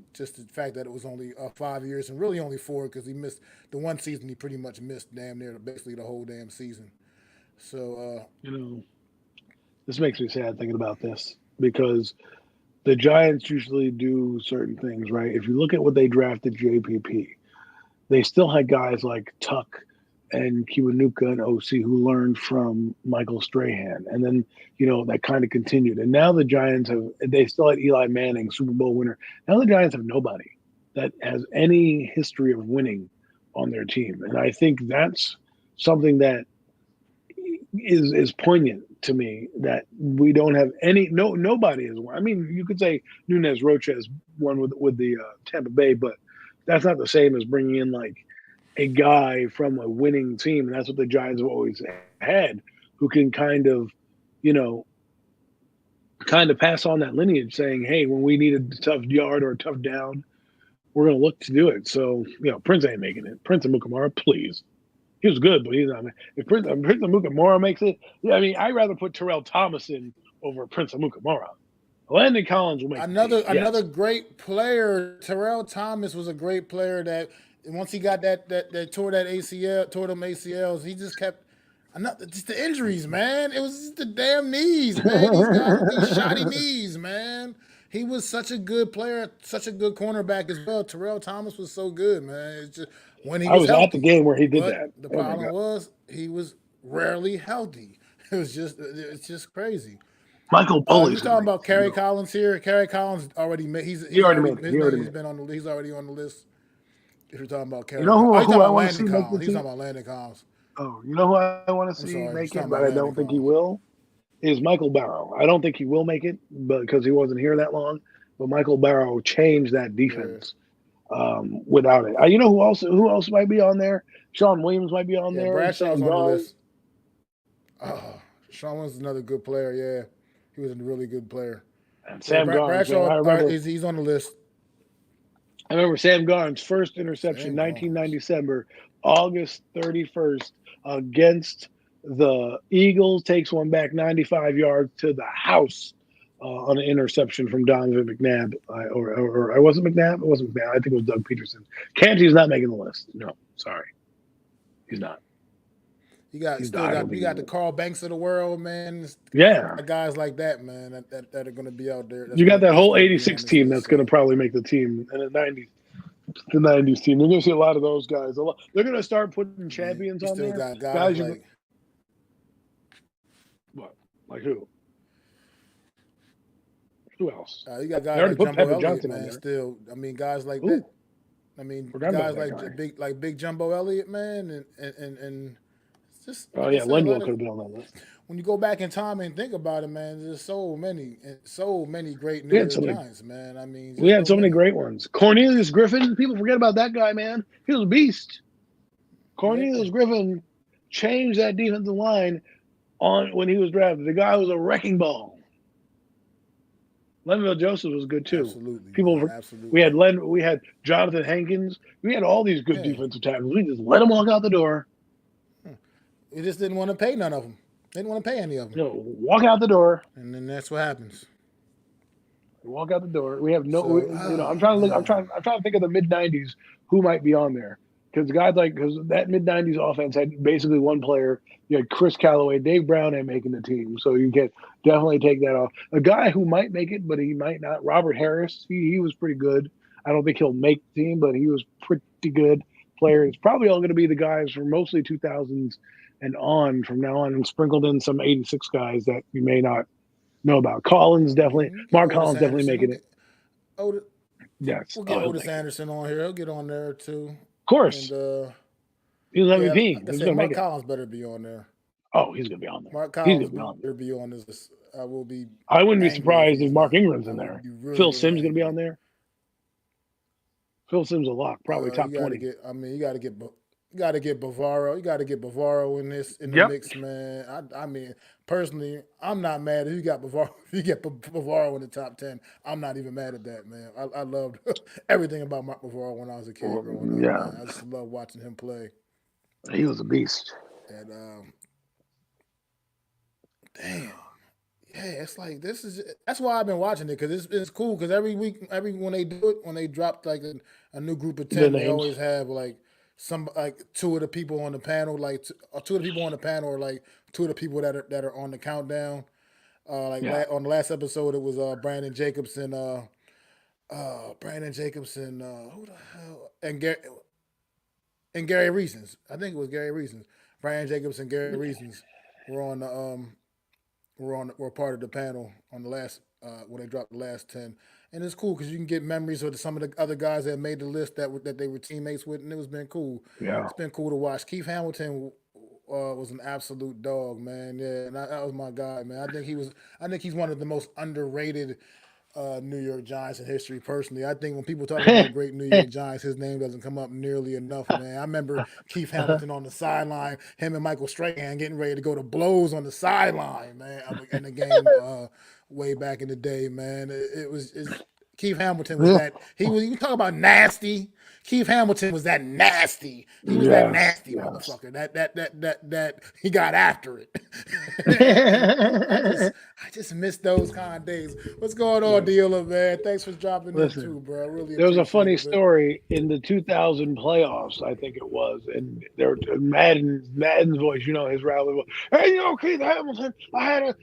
fact that it was only 5 years and really only 4, because he missed the one season. He pretty much missed damn near basically the whole damn season. So this makes me sad thinking about this, because the Giants usually do certain things, right? If you look at what they drafted JPP, they still had guys like Tuck and Kiwanuka and OC, who learned from Michael Strahan. And then, that kind of continued. And now the Giants they still had Eli Manning, Super Bowl winner. Now the Giants have nobody that has any history of winning on their team. And I think that's something that is poignant to me, that we don't have nobody is one. I mean, you could say Nunez Rocha has won with the Tampa Bay, but that's not the same as bringing in like a guy from a winning team, and that's what the Giants have always had, who can you know, kind of pass on that lineage, saying, "Hey, when we need a tough yard or a tough down, we're going to look to do it." So, Prince ain't making it. Prince and Mukamara, please. He was good, but he's not. If Prince Mukamara makes it, yeah, I mean, I'd rather put Terrell Thomas in over Prince Mukamara. Landon Collins will make the team. Another great player. Terrell Thomas was a great player that once he got that tore them ACLs, he just kept just the injuries, man. It was just the damn knees, man. These guys with these shoddy knees, man. He was such a good player, such a good cornerback as well. Terrell Thomas was so good, man. It's just when he I was was at the healthy. game where he did But that. the Oh my problem god, was he was rarely healthy. It's just crazy. Michael You Bully's was going to talking make about the team. Kerry Collins here. Kerry Collins already made. He He's already already made it. his He already name. made it. He's already on the list. If you're talking about You Kerry know Collins, oh, you who talking I about want to Landon see make the Collins. He's team? talking about Landon Collins. Oh, you know who I want to I'm see sorry, make he's talking it, but about I Landon don't think he Collins. will, is Michael Barrow. I don't think he will make it, but because he wasn't here that long. But Michael Barrow changed that Yeah, defense without it. You know who else might be on there? Sean Williams might be on yeah. there. Bradshaw's Sam on the Garn. list. Sean was another good player. Yeah, he was a really good player. And Yeah, Sam Garnes, man. Bradshaw he's on the list. I remember Sam Garnes' first interception, Sam Garnes. 1990 August 31st, against the Eagles, takes one back 95 yards to the house on an interception from Donovan McNabb. Or I wasn't McNabb? It wasn't McNabb. I think it was Doug Peterson. Canty's not making the list. No, sorry. He's not. You I don't think he's the Carl Banks of the world, man. Yeah. Guys like that, man, that are going to be out there. You got that whole Gonna be on 86 this team list. that's going to So probably make the team, and the 90s team. You're going to see a lot of those guys. They're going to start putting champions you on still there. got guys like What? Like who? Who else? you got They guys already like put Jumbo Pepper Elliott, Johnson on man. there. Still, I mean, guys like Ooh, that. I mean, forgot about guys that guy. like big Jumbo Elliott, man, and it's just Oh like I yeah, said, a Lindwell lot could of have been on that list. when you go back in time and think about it, man, there's so many great New We had York so many. Giants, man. I mean, We just had so so many many. great ones. Cornelius Griffin. People forget about that guy, man. He was a beast. Yeah, Cornelius Griffin changed that defensive line on when he was drafted. The guy was a wrecking ball. Le'Veon Joseph was good too. absolutely, People, man, we absolutely. had we had Jonathan Hankins. We had all these good Yeah, defensive tackles. We just let them walk out the door. we just didn't want to pay none of them. Didn't want to pay any of them, Walk out the door. and then that's what happens. Walk out the door. We have no. So, I'm oh trying to look. man, I'm trying to think of the mid '90s who might be on there, because that mid '90s offense had basically one player. You had Chris Callaway, Dave Brown ain't making the team, so you can definitely take that off. A guy who might make it, but he might not. Robert Harris. He was pretty good. I don't think he'll make the team, but he was pretty good player. It's probably all going to be the guys from mostly 2000s and on from now on, and sprinkled in some '86 guys that you may not know about. Collins definitely. get Mark Otis Collins definitely Anderson. making it. Otis, Yes. we'll get Oh, he'll Otis make it. Anderson on here. He'll get on there too. Of course. And He was yeah, MVP. like I He's said, going to make Mark it. Collins better be on there. Oh, he's going to be on there. Mark He's Collins going to be on there. better be on this. I will be I wouldn't be angry if surprised if he's Mark not. Ingram's I in would there. be really, Phil really Simms going to be on angry. there. Phil Simms a lock, probably You top got to 20. get. I mean, you got to get. You got to get Bavaro. You got to get Bavaro in the Yep. mix, man. I mean, personally, I'm not mad if you got Bavaro. If you get Bavaro in the top 10, I'm not even mad at that, man. I loved everything about Mark Bavaro when I was a kid growing up, Yeah, man. I just love watching him play. he was a beast. And damn, yeah, it's like this is. That's why I've been watching it because it's cool because every week, when they do it, when they drop like a new group of The 10, they names. always have like two of the people on the panel, like two of the people on the panel, or like two of the people that are on the countdown. Yeah. On the last episode, it was Brandon Jacobson, who the hell, and and Gary Reasons. I think it was Gary Reasons. Brian Jacobs and Gary Reasons were on the were part of the panel on the last when they dropped the last 10, and it's cool because you can get memories of some of the other guys that made the list that they were teammates with, and it was been cool. Yeah. It's been cool to watch. Keith Hamilton was an absolute dog, man. Yeah, and that was my guy, man. I think he was. I think he's one of the most underrated New York Giants in history. Personally, I think when people talk about great New York Giants, his name doesn't come up nearly enough, man. I remember Keith Hamilton on the sideline, him and Michael Strahan getting ready to go to blows on the sideline, man, in the game way back in the day, man. Keith Hamilton was that he was. You talk about nasty. Keith Hamilton was that nasty. He was that Yes. nasty Yes. motherfucker. That he got after it. I just miss those kind of days. What's going on, Dealer, man? Thanks for dropping in Listen, too, bro. I really there was a appreciate funny it, man. story in the 2000 playoffs, I think it was, and there Madden's voice, his rally voice. Hey, Keith Hamilton, I had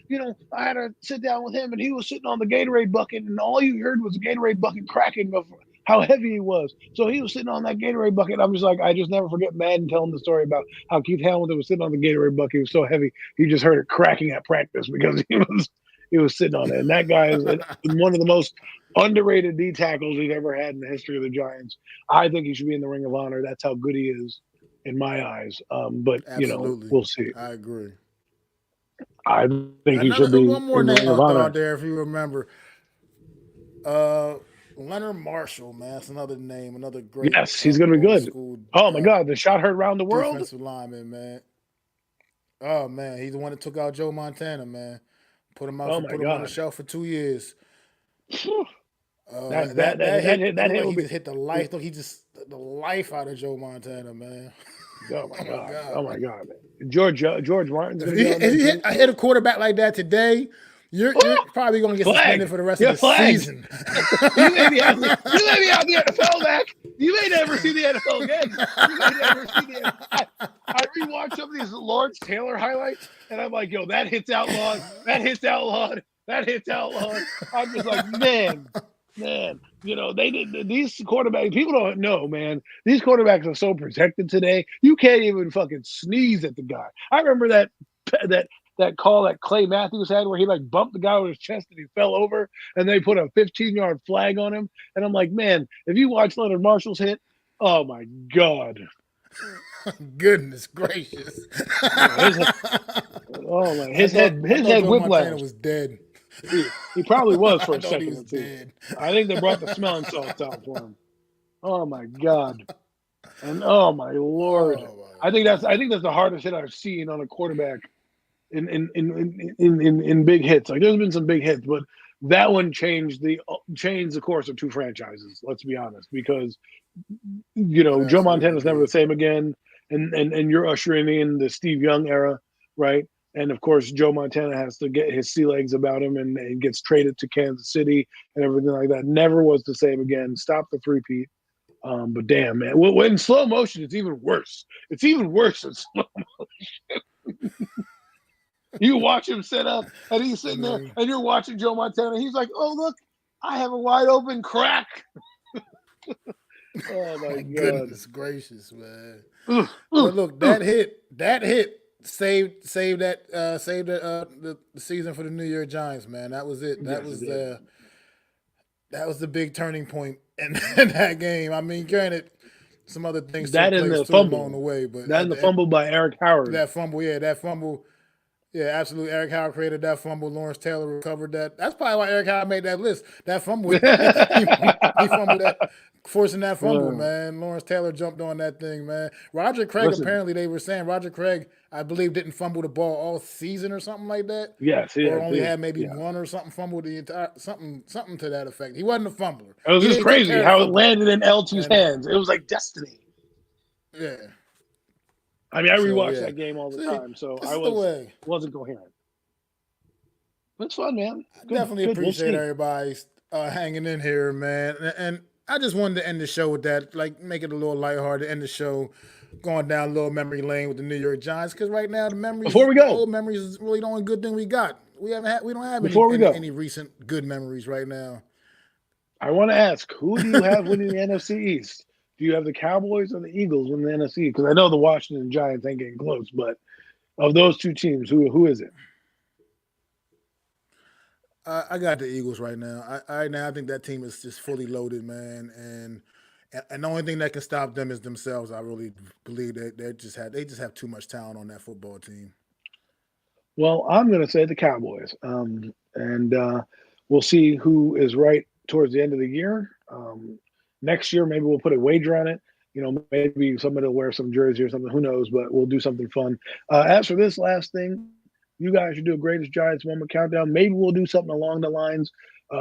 to sit down with him, and he was sitting on the Gatorade bucket, and all you heard was the Gatorade bucket cracking of how heavy he was. So he was sitting on that Gatorade bucket. I'm just like, I just never forget Madden telling the story about how Keith Hamilton was sitting on the Gatorade bucket. He was so heavy, he just heard it cracking at practice because he was sitting on it. And that guy is one of the most underrated D tackles we've ever had in the history of the Giants. I think he should be in the Ring of Honor. That's how good he is in my eyes. But Absolutely, we'll see. I agree. I think he should be One more in the name Ring of I'll throw Honor. out there if you remember. Leonard Marshall, man, that's another name, another great. Yes, he's going to be good. School, oh my God, the shot heard around the world. Defensive lineman, man. Oh man, he's the one that took out Joe Montana, man. Put him out. Put him on the shelf for 2 years. That hit would be just hit the life. He just the life out of Joe Montana, man. Oh my God! Oh my God! George Martin's going to be on if you hit a quarterback like that today, you're probably going to get suspended for the rest of the season. You may be out the NFL, Mac. You may never see the NFL again. You may never see the NFL. I rewatched some of these Lawrence Taylor highlights, and I'm like, yo, that hits outlawed. That hits outlawed. That hits outlawed. I'm just like, man. They did these quarterbacks. People don't know, man. These quarterbacks are so protected today. You can't even fucking sneeze at the guy. I remember that call that Clay Matthews had where he like bumped the guy with his chest and he fell over, and they put a 15-yard flag on him. And I'm like, man, if you watch Leonard Marshall's hit, oh my God. Goodness gracious! His head whiplash. Montana was dead. He probably was for a second. He was dead. I think they brought the smelling salts out for him. Oh my God! And oh my Lord! I think that's the hardest hit I've seen on a quarterback in big hits. Like there's been some big hits, but that one changed the course of two franchises. Let's be honest, because Joe Montana's never the same again, and you're ushering in the Steve Young era, right? And of course, Joe Montana has to get his sea legs about him and gets traded to Kansas City and everything like that. Never was the same again. Stop the three-peat. But damn, man. Well, in slow motion, it's even worse. It's even worse in slow motion. You watch him set up, and he's sitting there, and you're watching Joe Montana. He's like, oh, look, I have a wide open crack. Oh, my God. Goodness gracious, man. But look, that hit saved the season for the New York Giants, man. That was it. That was the big turning point in that game. I mean, granted, some other things took place too along the way, but the fumble by Eric Howard. That fumble. Yeah, absolutely. Eric Howard created that fumble. Lawrence Taylor recovered that. That's probably why Eric Howard made that list. That fumble, he fumbled that, forcing that fumble, man. Lawrence Taylor jumped on that thing, man. Roger Craig, apparently they were saying Roger Craig, I believe, didn't fumble the ball all season or something like that. Yes, or only had maybe one or something fumbled the entire something to that effect. He wasn't a fumbler. It was just crazy how it landed in LT's hands. It was like destiny. Yeah. I mean, I rewatch that game all the time, so I wasn't coherent. But it's fun, man. I definitely appreciate everybody hanging in here, man. And I just wanted to end the show with that, like make it a little lighthearted, end the show going down a little memory lane with the New York Giants, because right now the memories, old memories is really the only good thing we got. We don't have any recent good memories right now. I want to ask, who do you have winning the NFC East? Do you have the Cowboys or the Eagles in the NFC? Because I know the Washington Giants ain't getting close, but of those two teams, who is it? I got the Eagles right now. I think that team is just fully loaded, man, and the only thing that can stop them is themselves. I really believe that they just have too much talent on that football team. Well, I'm going to say the Cowboys, and we'll see who is right towards the end of the year. Next year, maybe we'll put a wager on it. Maybe somebody will wear some jersey or something. Who knows? But we'll do something fun. As for this last thing, you guys should do a greatest Giants moment countdown. Maybe we'll do something along the lines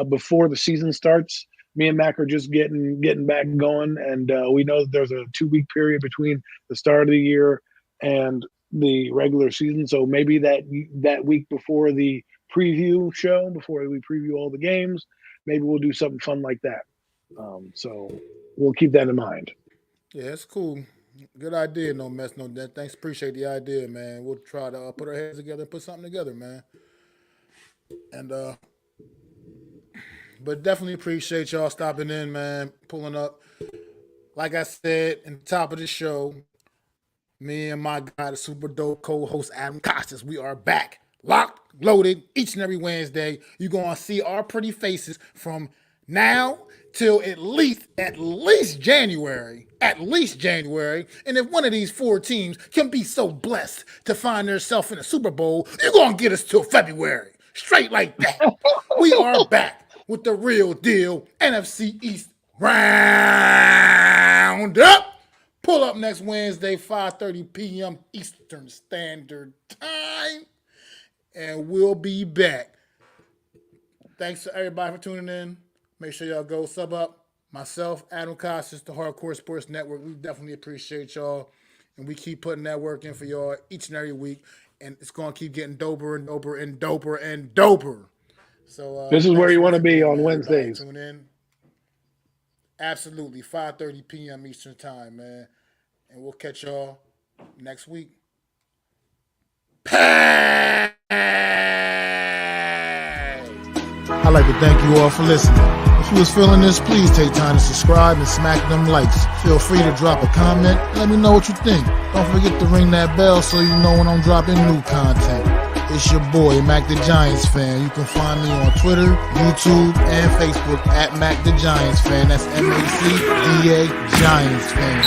before the season starts. Me and Mac are just getting back going, and we know that there's a 2-week period between the start of the year and the regular season. So maybe that week before the preview show, before we preview all the games, maybe we'll do something fun like that. So we'll keep that in mind. Yeah, it's cool. Good idea, no mess, no debt. Thanks, appreciate the idea, man. We'll try to put our heads together and put something together, man. And but definitely appreciate y'all stopping in, man, pulling up. Like I said in the top of the show, me and my guy, the super dope co-host Adam Costas, we are back, locked, loaded, each and every Wednesday. You're gonna see our pretty faces from now till at least January. At least January. And if one of these 4 teams can be so blessed to find themselves in a Super Bowl, you're gonna get us till February. Straight like that. We are back with the real deal NFC East Round-Up. Pull up next Wednesday, 5:30 p.m. Eastern Standard Time. And we'll be back. Thanks to everybody for tuning in. Make sure y'all go sub up. Myself, Adam Costas, the Hardcore Sports Network. We definitely appreciate y'all. And we keep putting that work in for y'all each and every week. And it's going to keep getting doper and doper and doper and doper. So this is where you want to be on Wednesdays. Tune in. Absolutely. 5:30 p.m. Eastern Time, man. And we'll catch y'all next week. I'd like to thank you all for listening. If you was feeling this, please take time to subscribe and smack them likes. Feel free to drop a comment and let me know what you think. Don't forget to ring that bell so you know when I'm dropping new content. It's your boy, Mac the Giants Fan. You can find me on Twitter, YouTube, and Facebook at Mac the Giants Fan. That's MACDA Giants Fan.